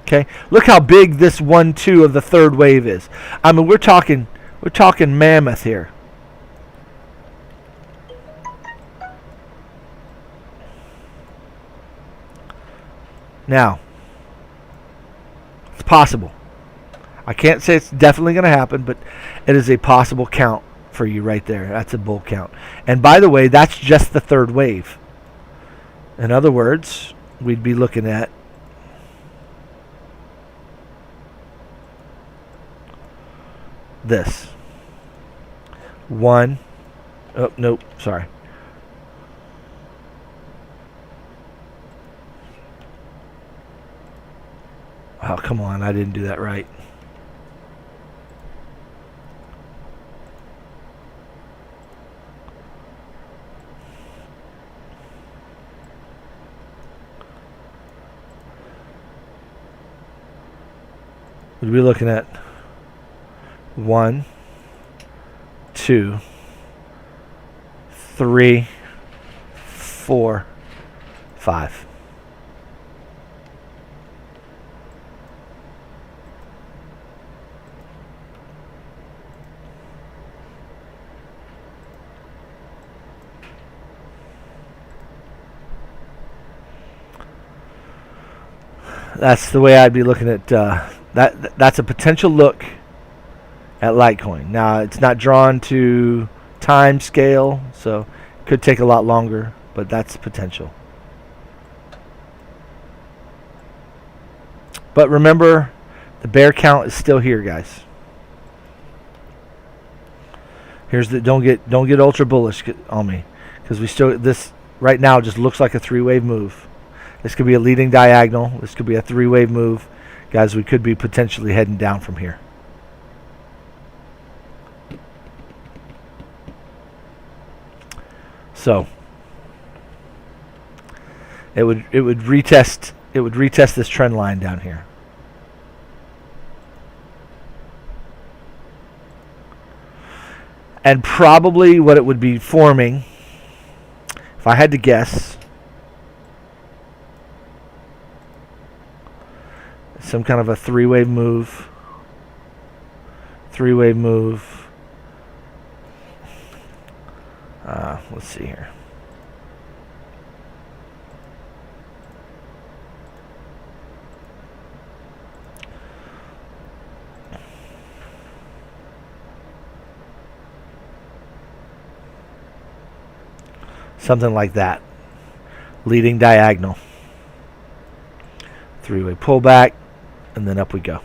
Okay. Look how big this 1-2 of the third wave is. I mean, we're talking mammoth here. Now, it's possible. I can't say it's definitely going to happen, but it is a possible count for you right there. That's a bull count. And by the way, that's just the third wave. In other words, we'd be looking at this. 1. Oh, nope. Sorry. Oh, come on. I didn't do that right. We'd be looking at 1, 2, 3, 4, 5. That's the way I'd be looking at that's a potential look at Litecoin. Now, it's not drawn to time scale, so it could take a lot longer, but that's potential. But remember, the bear count is still here, guys. Here's the don't get ultra bullish on me, because we still, this right now just looks like a three-wave move. This could be a leading diagonal. This could be a three-wave move. Guys, we could be potentially heading down from here. So it would retest this trend line down here. And probably what it would be forming, if I had to guess, some kind of a three-wave move. Three-wave move. Let's see here. Something like that. Leading diagonal. Three-way pullback, and then up we go.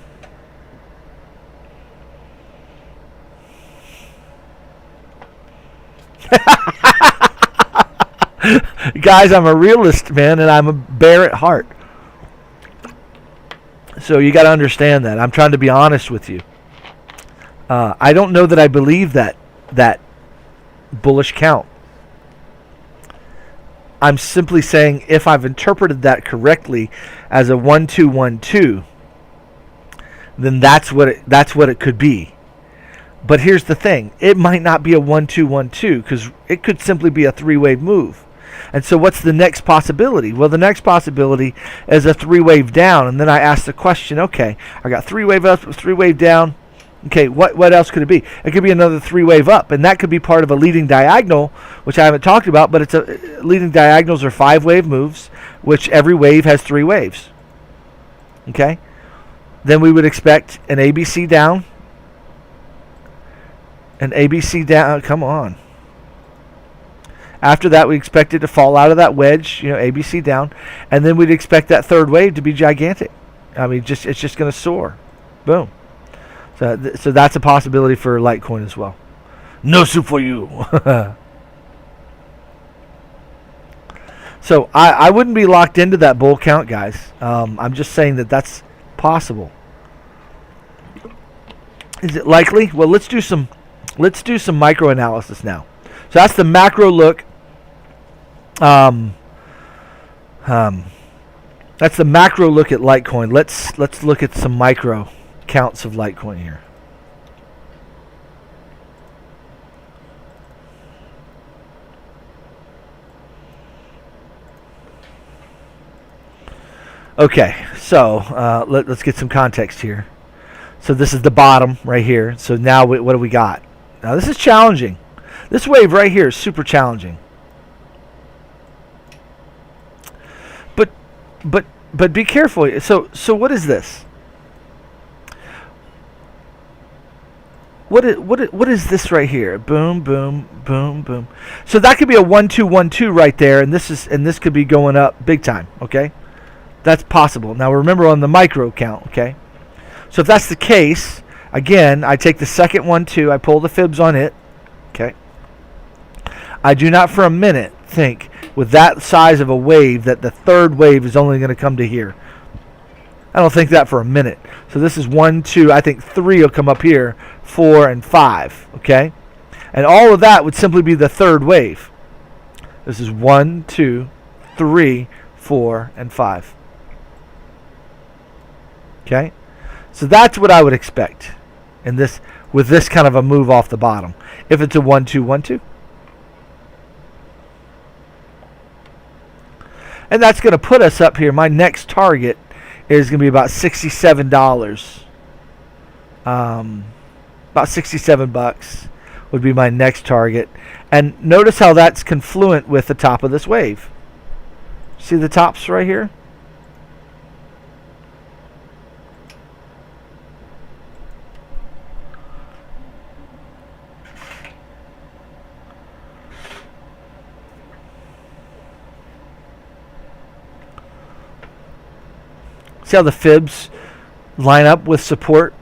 Guys, I'm a realist, man, and I'm a bear at heart. So you got to understand that. I'm trying to be honest with you. I don't know that I believe that bullish count. I'm simply saying if I've interpreted that correctly as a 1-2-1-2, then that's what it could be. But here's the thing. It might not be a 1-2-1-2 because it could simply be a three-wave move. And so what's the next possibility? Well, the next possibility is a three-wave down. And then I ask the question, okay, I got three-wave up, three-wave down. Okay, what else could it be? It could be another three-wave up, and that could be part of a leading diagonal, which I haven't talked about, but leading diagonals are five-wave moves, which every wave has three waves. Okay? Then we would expect an ABC down. An ABC down, come on. After that, we expect it to fall out of that wedge, ABC down, and then we'd expect that third wave to be gigantic. I mean, it's just going to soar. Boom. So that's a possibility for Litecoin as well. No soup for you. So I wouldn't be locked into that bull count, guys. I'm just saying that's possible. Is it likely? Well, let's do some micro analysis now. So that's the macro look. That's the macro look at Litecoin. Let's look at some micro counts of Litecoin here. Okay, so let's get some context here. So this is the bottom right here. So now what do we got? Now this is challenging. This wave right here is super challenging. But be careful. So what is this? What is this right here? Boom, boom, boom, boom. So that could be a 1-2-1-2 right there, and this could be going up big time. Okay, that's possible. Now remember on the micro count. Okay, so if that's the case, again, I take the second 1-2, I pull the fibs on it. Okay, I do not for a minute think with that size of a wave that the third wave is only going to come to here. I don't think that for a minute. So this is 1, 2. I think 3 will come up here, 4 and 5. Okay, and all of that would simply be the third wave. This is 1, 2, 3, 4, and 5. Okay, so that's what I would expect in this with this kind of a move off the bottom. If it's a 1-2-1-2. And that's going to put us up here. My next target is going to be about $67. About 67 bucks would be my next target. And notice how that's confluent with the top of this wave. See the tops right here? See how the fibs line up with support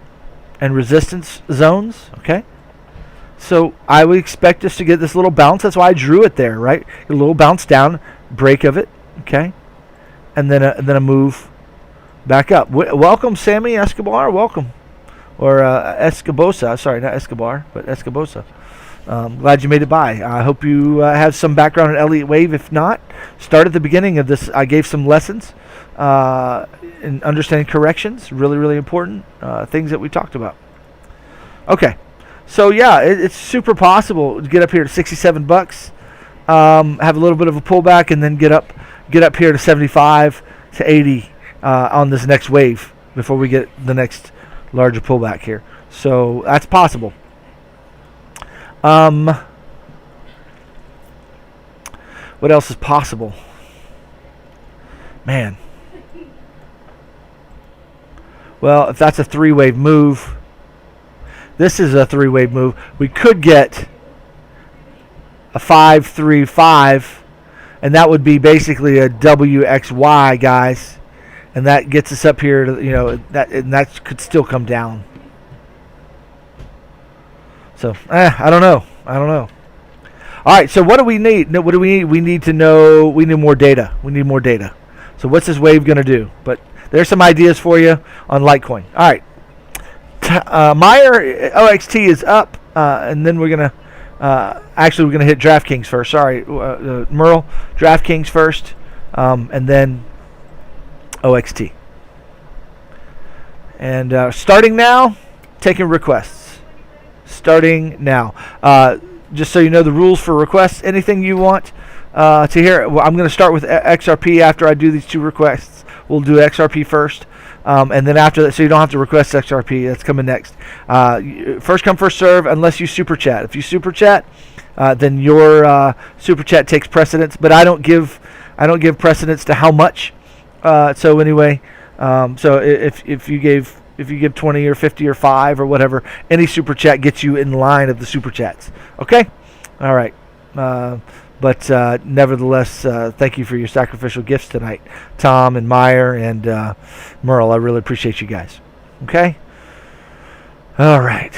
and resistance zones? Okay. So I would expect us to get this little bounce. That's why I drew it there, right? A little bounce down, break of it, okay, and then a move back up. Welcome, Sammy Escobar. Welcome, or Escobosa. Sorry, not Escobar, but Escobosa. Glad you made it by. I hope you have some background in Elliott Wave. If not, start at the beginning of this. I gave some lessons in understanding corrections. Really, really important things that we talked about. Okay. So yeah, it's super possible to get up here to $67, have a little bit of a pullback, and then get up here to 75 to 80 on this next wave before we get the next larger pullback here. So that's possible. What else is possible? Man. Well, if that's a three-wave move. This is a three-wave move. We could get a 5-3-5, and that would be basically a WXY, guys. And that gets us up here to, that could still come down. So, I don't know. All right, so what do we need? What do we need? We need to know. We need more data. So what's this wave going to do? But there's some ideas for you on Litecoin. All right. Meyer OXT is up, and then we're gonna hit DraftKings first. Sorry, Merle, DraftKings first, and then OXT. And starting now, taking requests. Starting now. Just so you know the rules for requests. Anything you want to hear. Well, I'm going to start with XRP after I do these two requests. We'll do XRP first. And then after that, so you don't have to request XRP. That's coming next. First come, first serve, unless you super chat. If you super chat, then your super chat takes precedence. But I don't give precedence to how much. So anyway, so if you give 20 or 50 or 5 or whatever, any super chat gets you in line of the super chats. Okay, all right. But nevertheless, thank you for your sacrificial gifts tonight, Tom and Meyer and Merle. I really appreciate you guys. Okay? All right.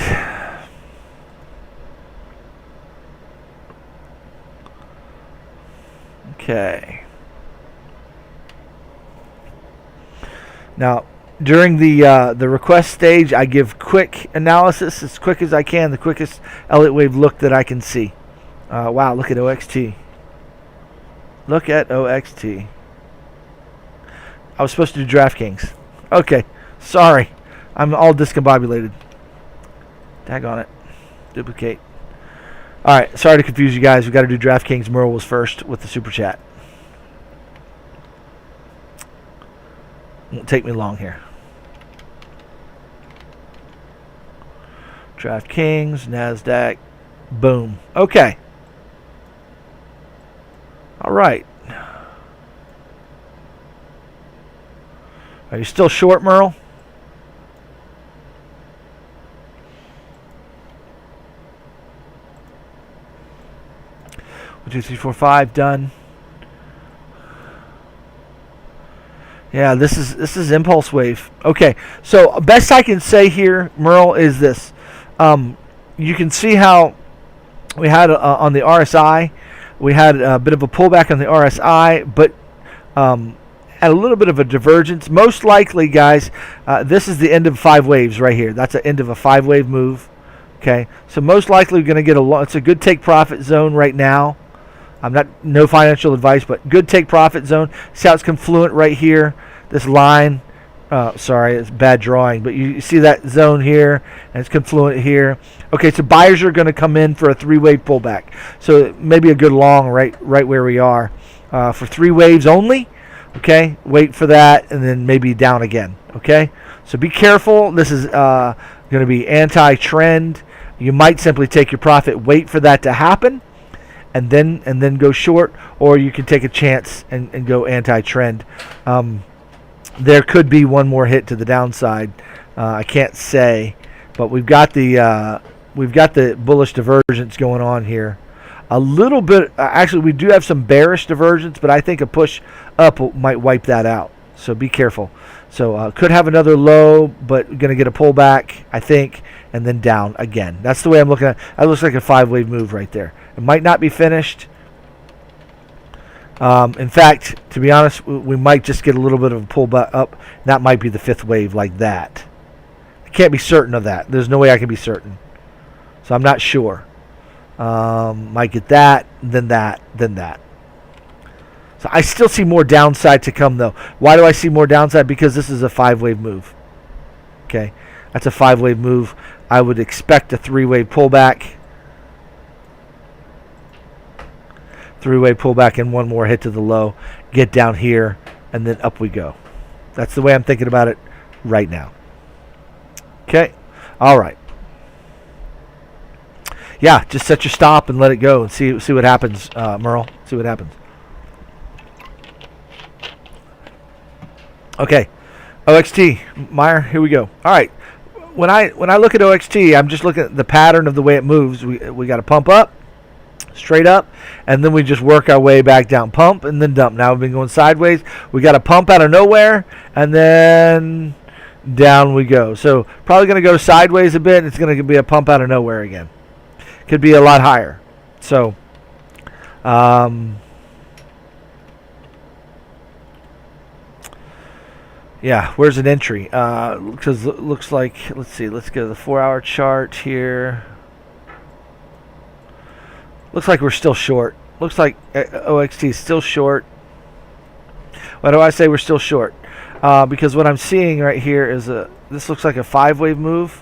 Okay. Now, during the request stage, I give quick analysis, as quick as I can, the quickest Elliott Wave look that I can see. Wow, look at OXT. Look at OXT. I was supposed to do DraftKings. Okay, sorry. I'm all discombobulated. Tag on it. Duplicate. Alright, sorry to confuse you guys. We got to do DraftKings. Merle was first with the super chat. Won't take me long here. DraftKings, NASDAQ. Boom. Okay. All right. Are you still short, Merle? 1, 2, 3, 4, 5 done. Yeah, this is impulse wave. Okay, so best I can say here, Merle, is this. You can see how we had on the RSI. We had a bit of a pullback on the RSI, but had a little bit of a divergence. Most likely, guys, this is the end of 5 waves right here. That's the end of a 5-wave move. Okay, so most likely we're going to get it's a good take profit zone right now. No financial advice, but good take profit zone. See how it's confluent right here. This line. Sorry, it's bad drawing, but you see that zone here, and it's confluent here. Okay, so buyers are going to come in for a 3-wave pullback. So maybe a good long right where we are for 3 waves only. Okay, wait for that, and then maybe down again. Okay, so be careful. This is going to be anti-trend. You might simply take your profit, wait for that to happen, and then go short, or you can take a chance and go anti-trend. There could be one more hit to the downside. I can't say, but we've got the bullish divergence going on here. A little bit. Actually, we do have some bearish divergence, but I think a push up might wipe that out. So be careful. So could have another low, but going to get a pullback, I think, and then down again. That's the way I'm looking at it. That looks like a 5-wave move right there. It might not be finished. In fact, to be honest, we might just get a little bit of a pullback up. That might be the 5th wave like that. I can't be certain of that. There's no way I can be certain. So I'm not sure. Might get that, then that, then that. So I still see more downside to come, though. Why do I see more downside? Because this is a 5-wave move. Okay, that's a 5-wave move. I would expect a 3-wave pullback. 3-wave pullback and one more hit to the low. Get down here, and then up we go. That's the way I'm thinking about it right now. Okay, all right. Yeah, just set your stop and let it go and see what happens, Merle. See what happens. Okay, OXT, Meyer, here we go. All right, when I look at OXT, I'm just looking at the pattern of the way it moves. We got to pump up, straight up, and then we just work our way back down. Pump and then dump. Now we've been going sideways. We got to pump out of nowhere, and then down we go. So probably going to go sideways a bit, and it's going to be a pump out of nowhere again. Could be a lot higher. So, yeah, where's an entry? Because it looks like, let's see, let's go to the 4-hour chart here. Looks like we're still short. Looks like OXT is still short. Why do I say we're still short? Because what I'm seeing right here is this looks like a 5-wave move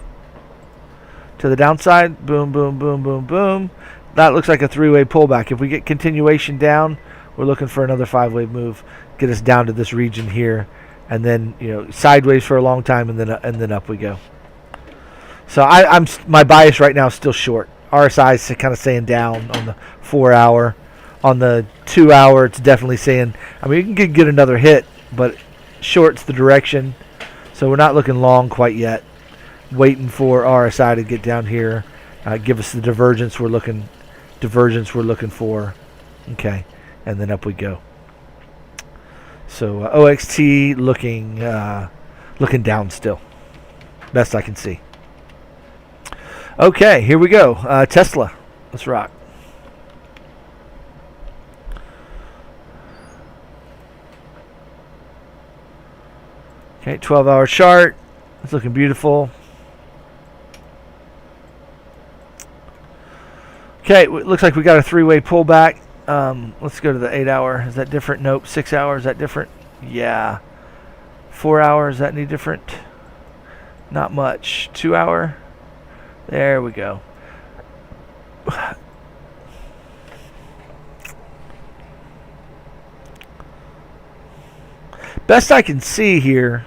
to the downside. Boom, boom, boom, boom, boom. That looks like a 3-wave pullback. If we get continuation down, we're looking for another 5-wave move. Get us down to this region here. And then, sideways for a long time, and then up we go. So my bias right now is still short. RSI is kind of saying down on the 4-hour. On the 2-hour, it's definitely saying. I mean, you can get another hit, but short's the direction. So we're not looking long quite yet. Waiting for RSI to get down here, give us the divergence we're looking for. Okay, and then up we go. So OXT looking down still, best I can see. Okay, here we go. Tesla, let's rock. Okay, 12-hour chart. It's looking beautiful. Okay, it looks like we got a 3-way pullback. Let's go to the 8-hour. Is that different? Nope. 6-hour. Is that different? Yeah. 4-hour. Is that any different? Not much. 2-hour. There we go. Best I can see here,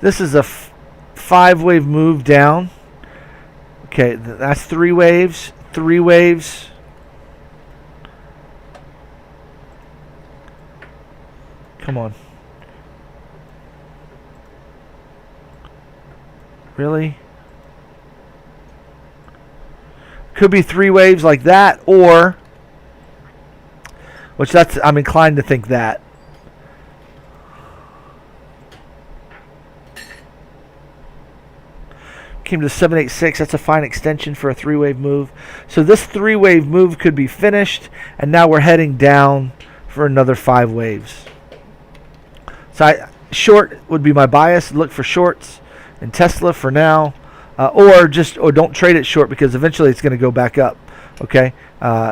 this is a 5-wave move down. Okay, that's 3 waves. 3 waves. Come on. Really? Could be 3 waves like that, or, which I'm inclined to think that. Came to 786. That's a fine extension for a 3-wave move. So this 3-wave move could be finished, and now we're heading down for another 5 waves. So short would be my bias. Look for shorts in Tesla for now, or don't trade it short, because eventually it's going to go back up. Okay,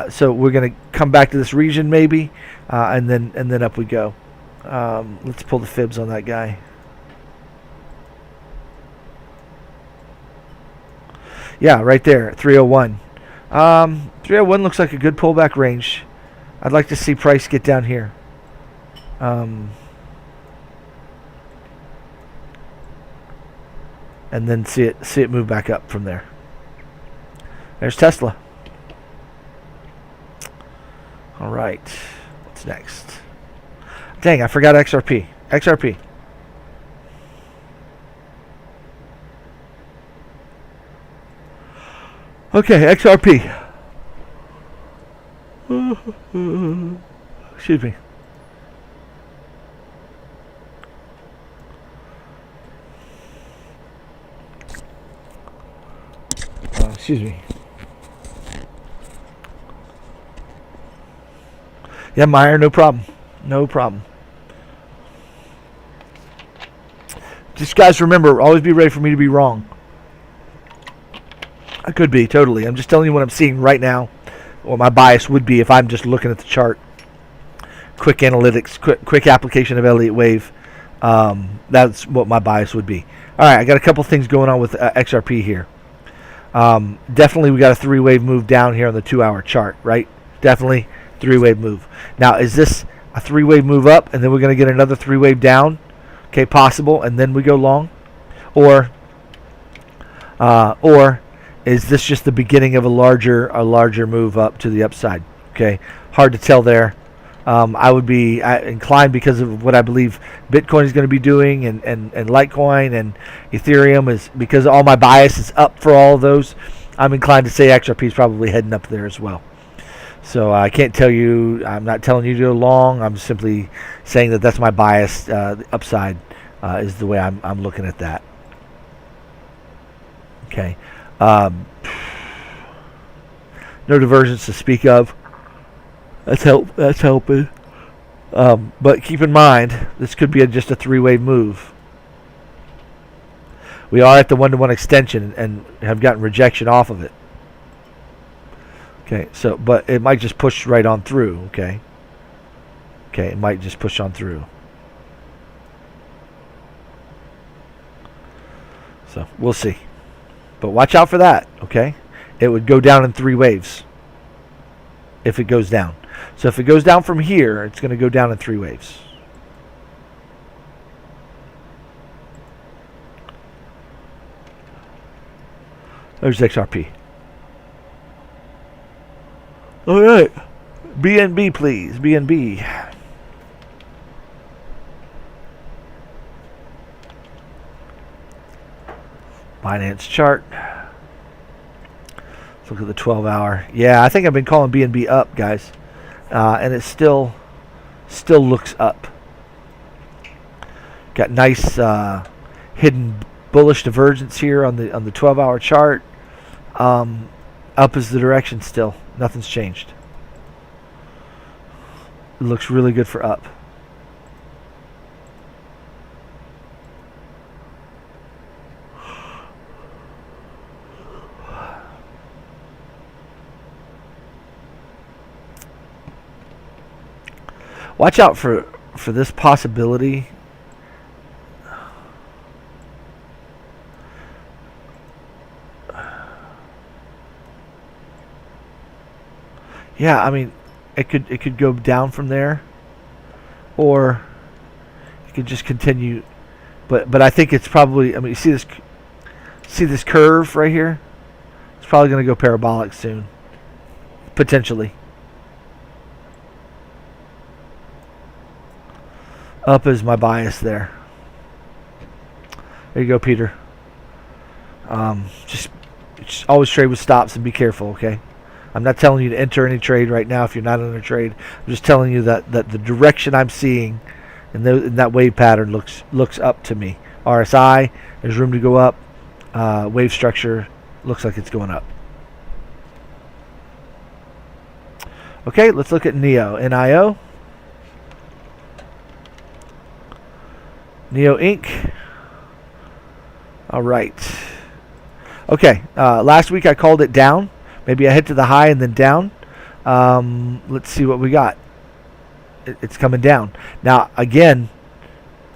so we're going to come back to this region maybe, and then up we go. Let's pull the fibs on that guy. Yeah, right there, 301. 301 looks like a good pullback range. I'd like to see price get down here. And then see it move back up from there. There's Tesla. All right, what's next? Dang, I forgot XRP. XRP. Okay, XRP. Excuse me. Excuse me. Yeah, Meyer, no problem. No problem. Just guys, remember, always be ready for me to be wrong. I could be, totally. I'm just telling you what I'm seeing right now, or my bias would be if I'm just looking at the chart. Quick analytics, quick application of Elliott wave. That's what my bias would be. All right, I got a couple things going on with XRP here. Definitely we got a three-wave move down here on the 2-hour chart, right? Definitely three-wave move. Now, is this a three-wave move up, and then we're going to get another three-wave down? Okay, possible, and then we go long? Or is this just the beginning of a larger move up to the upside? Okay, hard to tell there. I would be inclined because of what I believe Bitcoin is going to be doing, and Litecoin and Ethereum is because all my bias is up for all of those. I'm inclined to say XRP is probably heading up there as well. So I can't tell you. I'm not telling you to go long. I'm simply saying that that's my bias. The upside is the way I'm looking at that. Okay. No divergence to speak of. That's helping. But keep in mind, this could be just a three-wave move. We are at the one-to-one extension and have gotten rejection off of it. Okay, so but it might just push right on through. Okay, it might just push on through. So we'll see. But watch out for that. Okay, it would go down in three waves if it goes down. So if it goes down from here, it's going to go down in three waves. There's XRP. All right. BNB, please. BNB. Binance chart. Let's look at the 12-hour. Yeah, I think I've been calling BNB up, guys. And it still looks up. Got nice hidden bullish divergence here on the 12-hour chart. Up is the direction still. Nothing's changed. It looks really good for up. Watch out for this possibility. Yeah, I mean, it could go down from there, or it could just continue. But I think it's probably. I mean, you see this curve right here? It's probably going to go parabolic soon, potentially. Up is my bias there. There you go, Peter. Just always trade with stops and be careful, okay? I'm not telling you to enter any trade right now if you're not in a trade. I'm just telling you that the direction I'm seeing in that wave pattern looks up to me. RSI, there's room to go up. Wave structure looks like it's going up. Okay, let's look at NEO. NIO. NEO Inc. All right. Okay, last week I called it down. Maybe I hit to the high and then down. Let's see what we got. It's coming down. Now, again,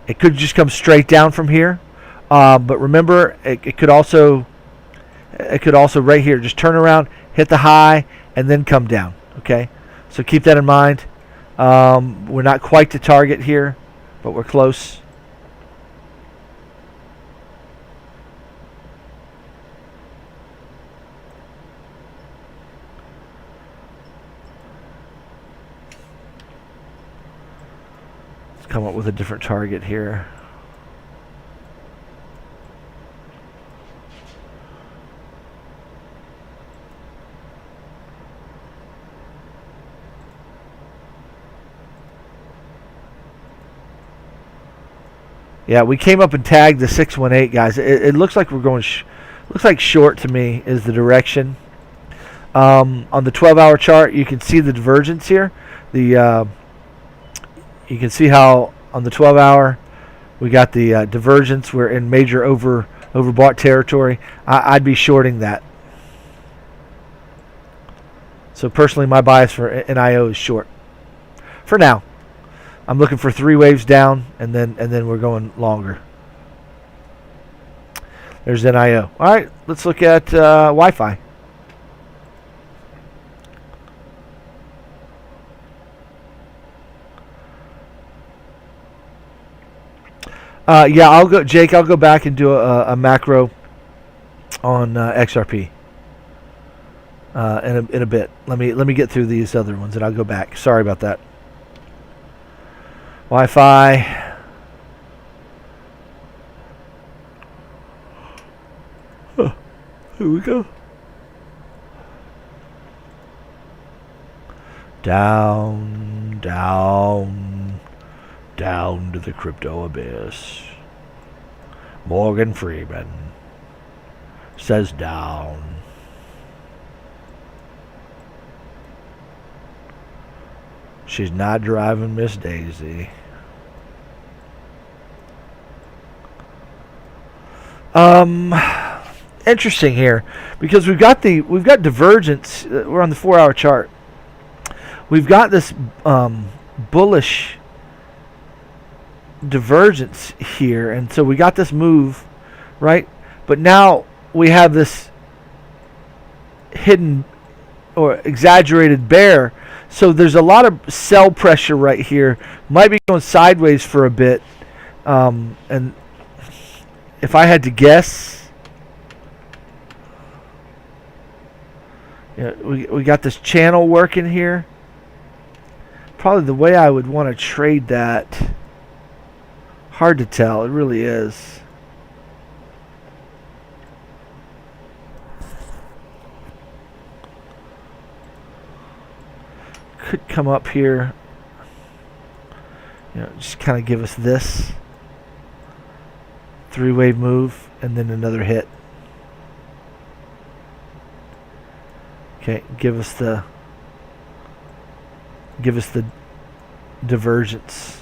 it could just come straight down from here. But remember, it could also right here just turn around, hit the high, and then come down. Okay, so keep that in mind. We're not quite to target here, but we're close. Come up with a different target here. Yeah, we came up and tagged the 618, guys. It looks like we're going Looks like short to me is the direction. On the 12-hour chart, you can see the divergence here. You can see how on the 12-hour we got the divergence. We're in major overbought territory. I'd be shorting that. So personally, my bias for NIO is short. For now, I'm looking for 3 waves down, and then we're going longer. There's NIO. All right, let's look at Wi-Fi. Yeah, I'll go, Jake. I'll go back and do a macro on XRP in a bit. Let me get through these other ones, and I'll go back. Sorry about that. Wi-Fi. Here we go. Down, down, down to the crypto abyss. Morgan Freeman says down. She's not driving Miss Daisy. Interesting here because we've got divergence. We're on the 4-hour chart. We've got this bullish divergence here, and so we got this move, right? But now we have this hidden or exaggerated bear. So there's a lot of sell pressure right here. Might be going sideways for a bit, and if I had to guess. Yeah, we got this channel working here. Probably the way I would want to trade that. Hard to tell. It really is. Could come up here. Just kind of give us this 3-wave move and then another hit. Okay, give us the divergence.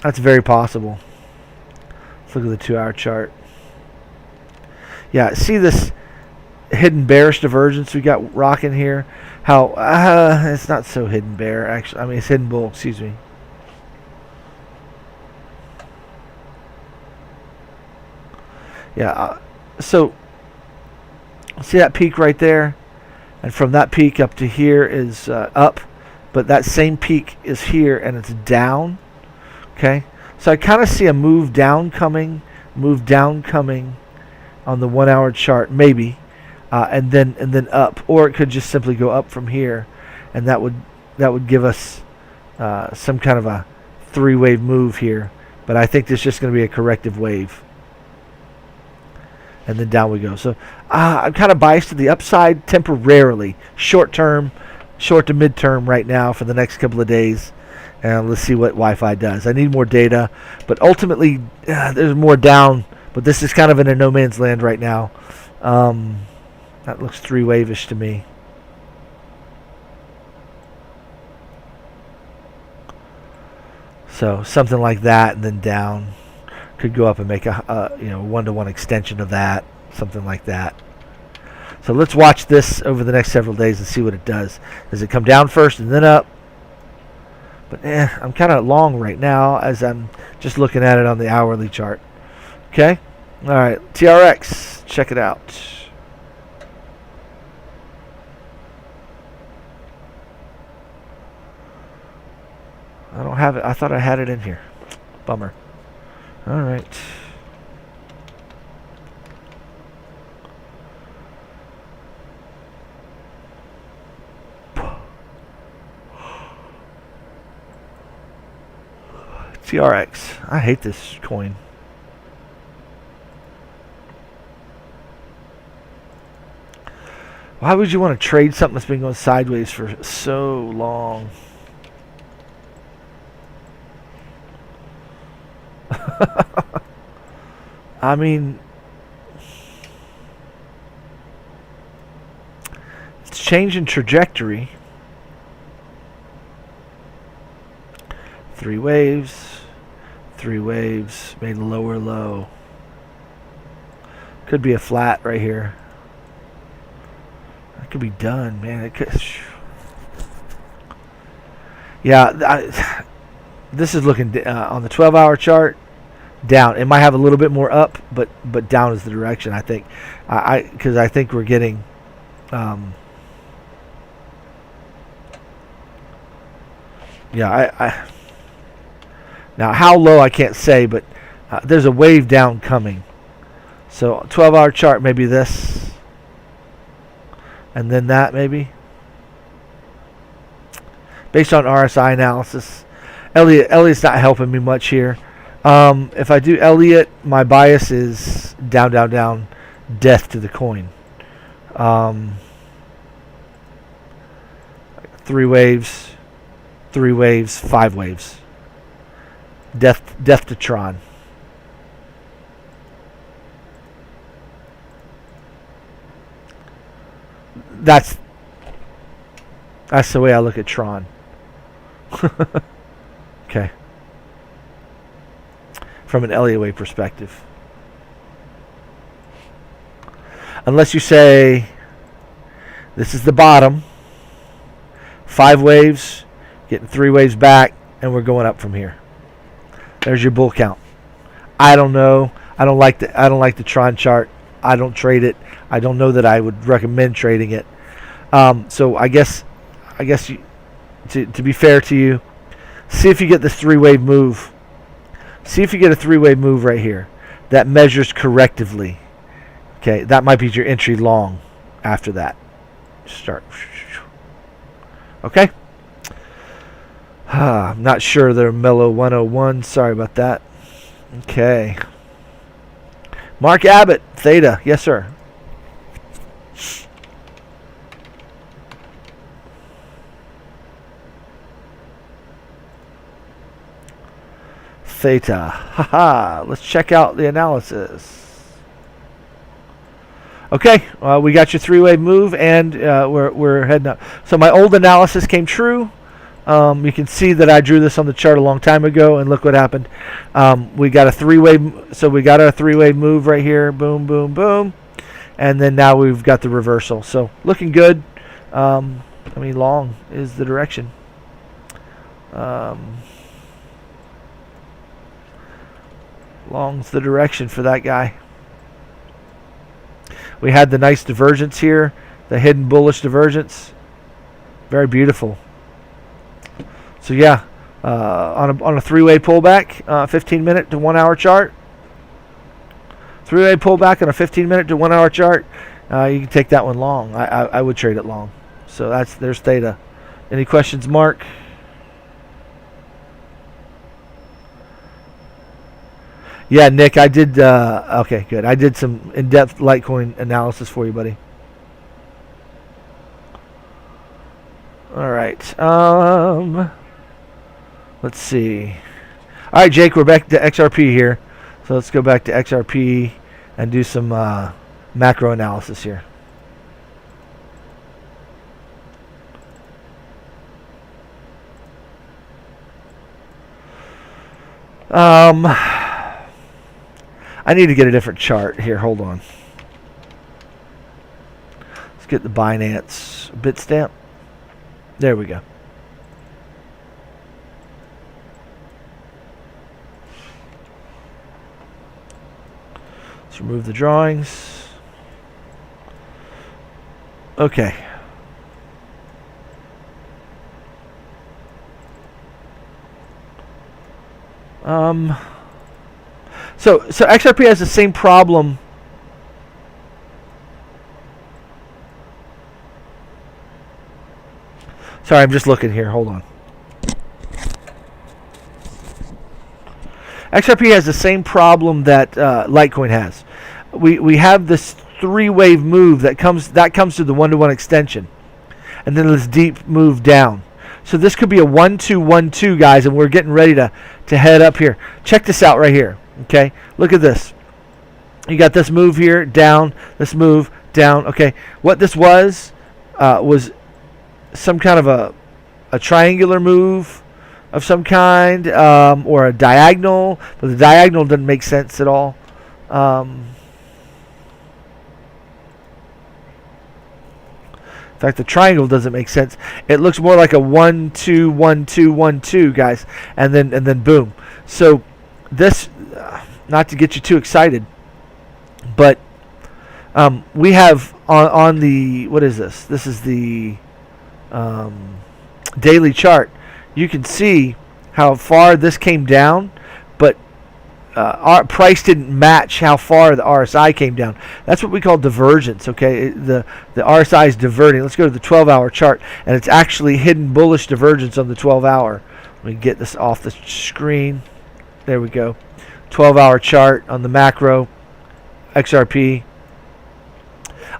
That's very possible. Let's look at the 2-hour chart. Yeah, see this hidden bearish divergence we got rocking here? How it's not so hidden bear actually. I mean it's hidden bull. Excuse me. Yeah. So see that peak right there, and from that peak up to here is up, but that same peak is here and it's down. Okay, so I kind of see a move down coming on the 1-hour chart, maybe, and then up, or it could just simply go up from here, and that would give us some kind of a 3-wave move here. But I think this is just going to be a corrective wave. And then down we go. So I'm kind of biased to the upside temporarily. Short to mid-term right now for the next couple of days. And let's see what Wi-Fi does. I need more data. But ultimately, there's more down. But this is kind of in a no man's land right now. That looks 3-wave-ish to me. So something like that and then down. Could go up and make a 1-to-1 extension of that, something like that. So let's watch this over the next several days and see what it does. Does it come down first and then up? But I'm kind of long right now as I'm just looking at it on the hourly chart. Okay? All right, TRX, check it out. I don't have it. I thought I had it in here. Bummer. All right. TRX. I hate this coin. Why would you want to trade something that's been going sideways for so long? I mean, change in trajectory. 3 waves, 3 waves, made a lower low. Could be a flat right here. That could be done, man. It could. Yeah, this is looking on the 12-hour chart down. It might have a little bit more up, but down is the direction, I think. Because I think we're getting. Yeah, now how low I can't say, but there's a wave down coming. So 12-hour chart, maybe this, and then that maybe. Based on RSI analysis, Elliott's not helping me much here. If I do Elliott, my bias is down, down, down, death to the coin. 3 waves, 3 waves, 5 waves. Death to Tron. That's the way I look at Tron. Okay. From an Elliott wave perspective. Unless you say this is the bottom, 5 waves, getting 3 waves back, and we're going up from here. There's your bull count. I don't know. I don't like the Tron chart. I don't trade it. I don't know that I would recommend trading it. So I guess to be fair to you, see if you get this 3-wave move. See if you get a 3-wave move right here that measures correctively. Okay, that might be your entry long after that. Start. Okay. I'm not sure they're Mellow 101. Sorry about that. Okay. Mark Abbott, Theta. Yes, sir. Theta. Haha. Let's check out the analysis. Okay, we got your 3-wave move, and we're heading up. So my old analysis came true. You can see that I drew this on the chart a long time ago, and look what happened. We got a 3-wave, so we got our 3-wave move right here. Boom, boom, boom, and then now we've got the reversal. So looking good. I mean, long is the direction. Long's the direction for that guy. We had the nice divergence here, the hidden bullish divergence. Very beautiful. So yeah, on a 3-way pullback, 15-minute to 1-hour chart. 3-way pullback on a 15-minute to 1-hour chart. You can take that one long. I would trade it long. So there's Theta. Any questions, Mark? Yeah, Nick, I did. Okay, good. I did some in-depth Litecoin analysis for you, buddy. All right. Let's see. All right, Jake, we're back to XRP here. So let's go back to XRP and do some macro analysis here. I need to get a different chart here. Hold on. Let's get the Binance Bitstamp. There we go. Let's remove the drawings. Okay. So XRP has the same problem. Sorry, I'm just looking here. Hold on. XRP has the same problem that Litecoin has. We have this 3-wave move that comes to the 1-to-1 extension, and then this deep move down. So this could be a 1-2-1-2, guys, and we're getting ready to head up here. Check this out right here. Okay, look at this. You got this move here, down, this move, down. Okay, what this was, was some kind of a triangular move of some kind, or a diagonal, but the diagonal doesn't make sense at all. In fact, the triangle doesn't make sense. It looks more like a 1 2 1 2 1 2, guys, and then boom. So this, not to get you too excited, but we have on the, what is this? This is the daily chart. You can see how far this came down, but our price didn't match how far the RSI came down. That's what we call divergence. Okay, the RSI is diverting. Let's go to the 12-hour chart, and it's actually hidden bullish divergence on the 12-hour. Let me get this off the screen. There we go. 12-hour chart on the macro XRP.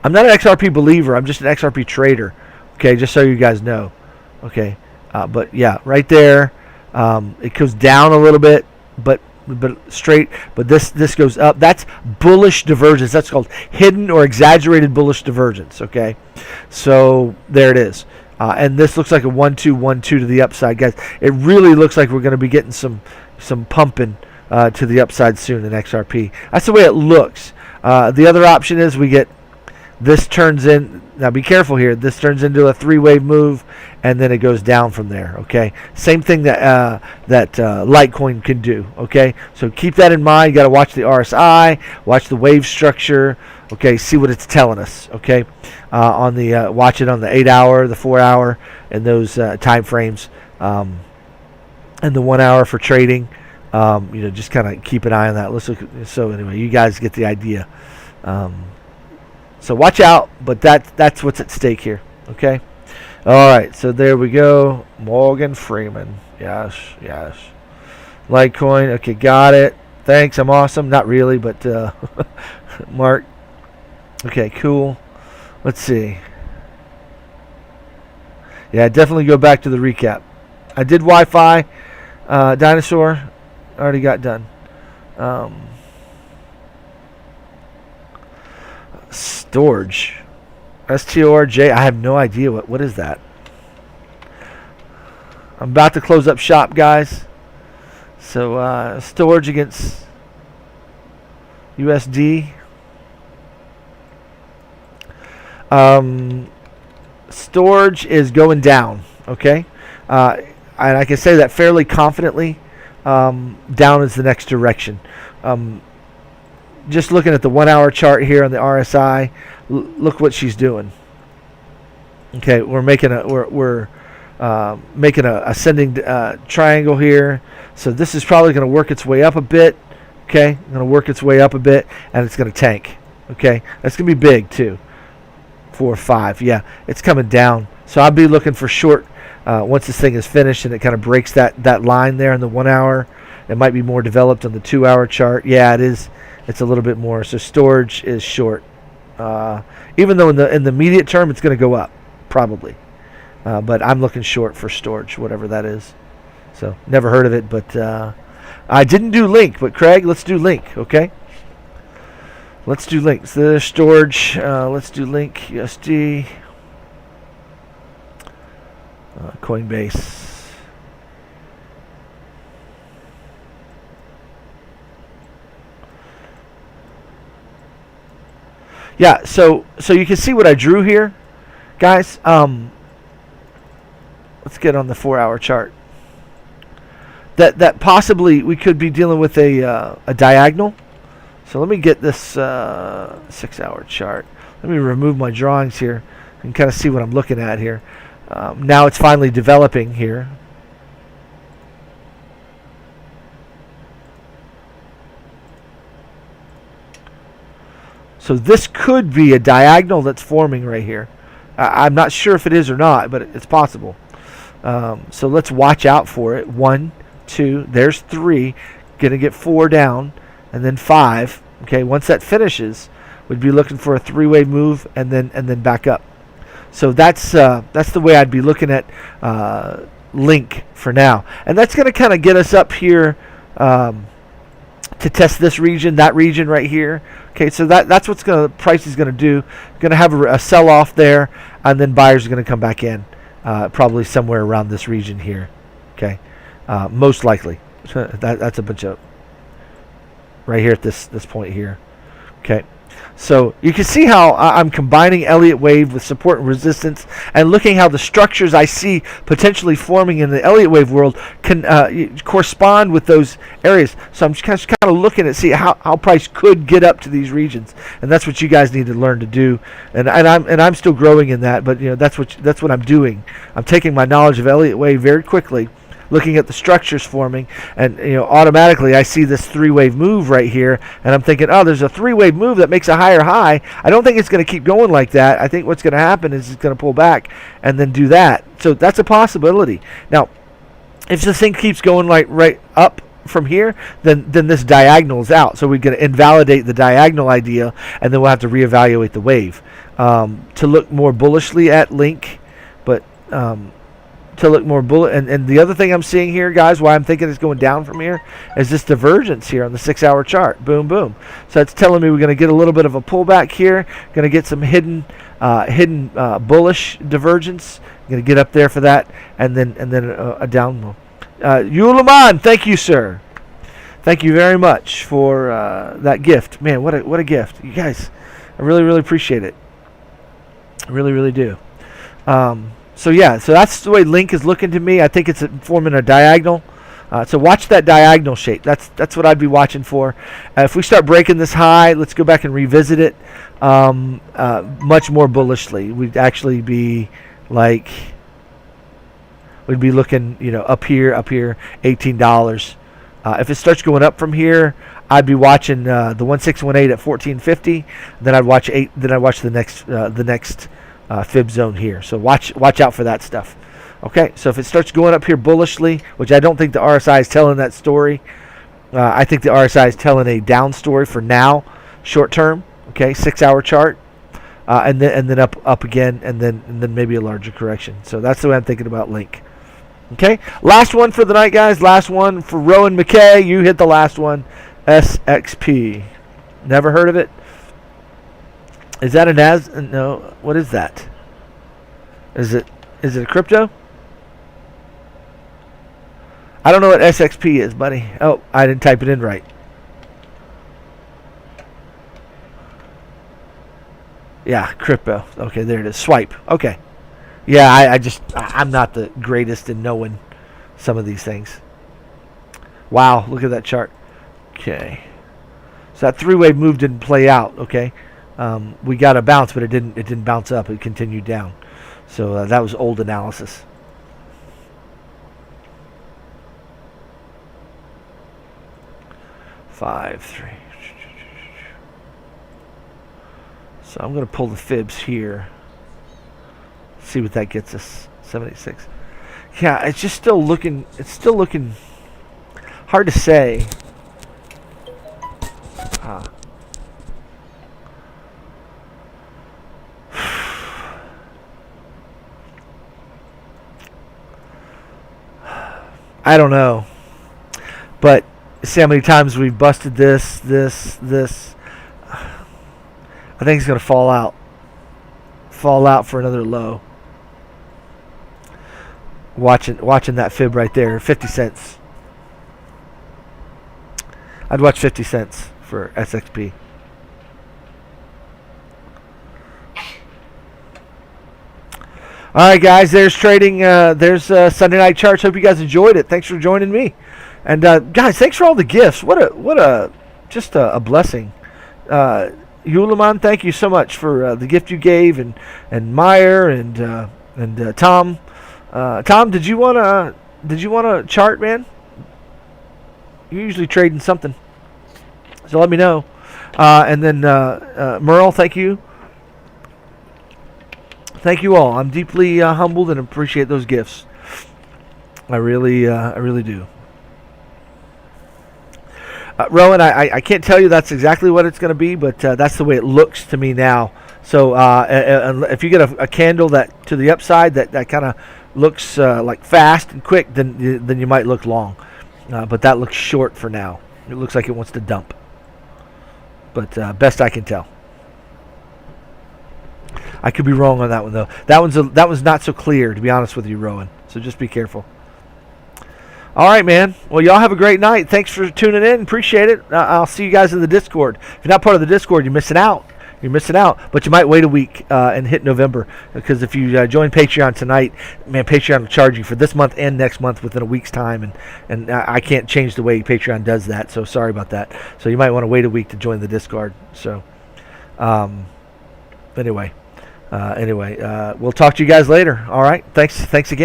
I'm not an XRP believer. I'm just an XRP trader. Okay, just so you guys know. Okay, but yeah, right there, it goes down a little bit, but straight. But this goes up. That's bullish divergence. That's called hidden or exaggerated bullish divergence. Okay, so there it is. And this looks like a 1 2 1 2 to the upside, guys. It really looks like we're going to be getting some pumping to the upside soon in XRP. That's the way it looks. The other option is we get this turns in. Now be careful here. This turns into a three-wave move, and then it goes down from there. Okay, same thing that Litecoin can do. Okay, so keep that in mind. You got to watch the RSI, watch the wave structure. Okay, see what it's telling us. Okay, on the watch it on the 8-hour, the 4-hour, and those time frames, and the 1 hour for trading. Just kind of keep an eye on that. Let's look. So anyway, you guys get the idea. So watch out, but that's what's at stake here. Okay. All right. So there we go. Morgan Freeman. Yes. Litecoin. Okay, got it. Thanks. I'm awesome. Not really, but Mark. Okay, cool. Let's see. Yeah, definitely go back to the recap. I did Wi-Fi. Dinosaur. Already got done. Storage. STORJ. I have no idea what is that. I'm about to close up shop, guys. So storage against USD. Storage is going down. Okay, and I can say that fairly confidently. Down is the next direction. Just looking at the 1 hour chart here on the RSI, look what she's doing. Okay, we're making making a ascending triangle here. So this is probably going to work its way up a bit. Okay, going to work its way up a bit, and it's going to tank. Okay, that's going to be big too. 4 or 5, yeah, it's coming down. So I'll be looking for short once this thing is finished and it kind of breaks that line there in the 1 hour. It might be more developed on the 2 hour chart. Yeah, it is. It's a little bit more. So storage is short, even though in the immediate term it's going to go up probably. But I'm looking short for storage, whatever that is. So never heard of it, but I didn't do Link. But Craig, let's do Link, okay? Let's do Link. So there's storage. Let's do Link USD. Coinbase. Yeah, so you can see what I drew here, guys. Let's get on the 4 hour chart. That possibly we could be dealing with a diagonal. So let me get this 6 hour chart. Let me remove my drawings here and kind of see what I'm looking at here. Now it's finally developing here. So this could be a diagonal that's forming right here. I'm not sure if it is or not, but it's possible. So let's watch out for it. 1, 2, there's 3. Gonna get 4 down, and then 5. Okay, once that finishes, we'd be looking for a 3-way move, and then back up. So that's the way I'd be looking at Link for now, and that's gonna kind of get us up here to test this region, that region right here. Okay, so that's what's price is gonna do. Gonna have a sell off there, and then buyers are gonna come back in, probably somewhere around this region here. Okay, most likely. So that's a bunch of right here at this point here. Okay. So you can see how I'm combining Elliott wave with support and resistance, and looking how the structures I see potentially forming in the Elliott wave world can correspond with those areas. So I'm just kind of looking at see how price could get up to these regions, and that's what you guys need to learn to do. And I'm still growing in that, but that's what I'm doing. I'm taking my knowledge of Elliott wave very quickly, looking at the structures forming, and automatically I see this three-wave move right here, and I'm thinking, oh, there's a three-wave move that makes a higher high. I don't think it's going to keep going like that. I think what's going to happen is it's going to pull back and then do that. So that's a possibility. Now, if this thing keeps going like right up from here, then this diagonal is out. So we're going to invalidate the diagonal idea, and then we'll have to reevaluate the wave to look more bullishly at Link, but to look more bullet. And the other thing I'm seeing here, guys, why I'm thinking it's going down from here, is this divergence here on the 6-hour chart. Boom, boom. So it's telling me we're going to get a little bit of a pullback here. Going to get some hidden bullish divergence. Going to get up there for that, and then a down move. Yuliman, thank you, sir. Thank you very much for that gift. Man, what a gift, you guys. I really, really appreciate it. I really, really do. So yeah, so that's the way Link is looking to me. I think it's forming a diagonal. So watch that diagonal shape. That's what I'd be watching for. If we start breaking this high, let's go back and revisit it much more bullishly. We'd actually be like, we'd be looking, up here, $18. If it starts going up from here, I'd be watching the 1618 at 1450. Then I'd watch the next fib zone here. So watch out for that stuff. Okay, so if it starts going up here bullishly, which I don't think the RSI is telling that story, I think the RSI is telling a down story for now, short term. Okay, 6-hour chart, and then up again, and then maybe a larger correction. So that's the way I'm thinking about Link. Okay, last one for the night, guys. Last one for Rowan McKay. You hit the last one. SXP. Never heard of it. Is that a Nas? No. What is that? Is it a crypto? I don't know what SXP is, buddy. Oh, I didn't type it in right. Yeah, crypto. Okay, there it is. Swipe. Okay. Yeah, I'm not the greatest in knowing some of these things. Wow, look at that chart. Okay. So that three-wave move didn't play out, okay? We got a bounce, but it didn't bounce up. It continued down. So that was old analysis. Five, three. So I'm going to pull the fibs here. See what that gets us. 786. Yeah, it's just still looking. It's still looking hard to say. I don't know, but see how many times we've busted this. I think it's going to fall out for another low. Watching that fib right there, 50 cents. I'd watch 50 cents for SXP. All right, guys. There's trading. There's Sunday night charts. Hope you guys enjoyed it. Thanks for joining me. And guys, thanks for all the gifts. What a blessing. Yuliman, thank you so much for the gift you gave, and Meyer and Tom. Tom, did you want to chart, man? You're usually trading something, so let me know. And then Merle, thank you. Thank you all. I'm deeply humbled and appreciate those gifts. I really do. Rowan, I can't tell you that's exactly what it's going to be, but that's the way it looks to me now. So if you get a candle that to the upside that kind of looks like fast and quick, then you might look long. But that looks short for now. It looks like it wants to dump. But best I can tell. I could be wrong on that one, though. That one's not so clear, to be honest with you, Rowan. So just be careful. All right, man. Well, y'all have a great night. Thanks for tuning in. Appreciate it. I'll see you guys in the Discord. If you're not part of the Discord, you're missing out. You're missing out. But you might wait a week and hit November. Because if you join Patreon tonight, man, Patreon will charge you for this month and next month within a week's time. And I can't change the way Patreon does that. So sorry about that. So you might want to wait a week to join the Discord. So anyway, we'll talk to you guys later. All right. Thanks again.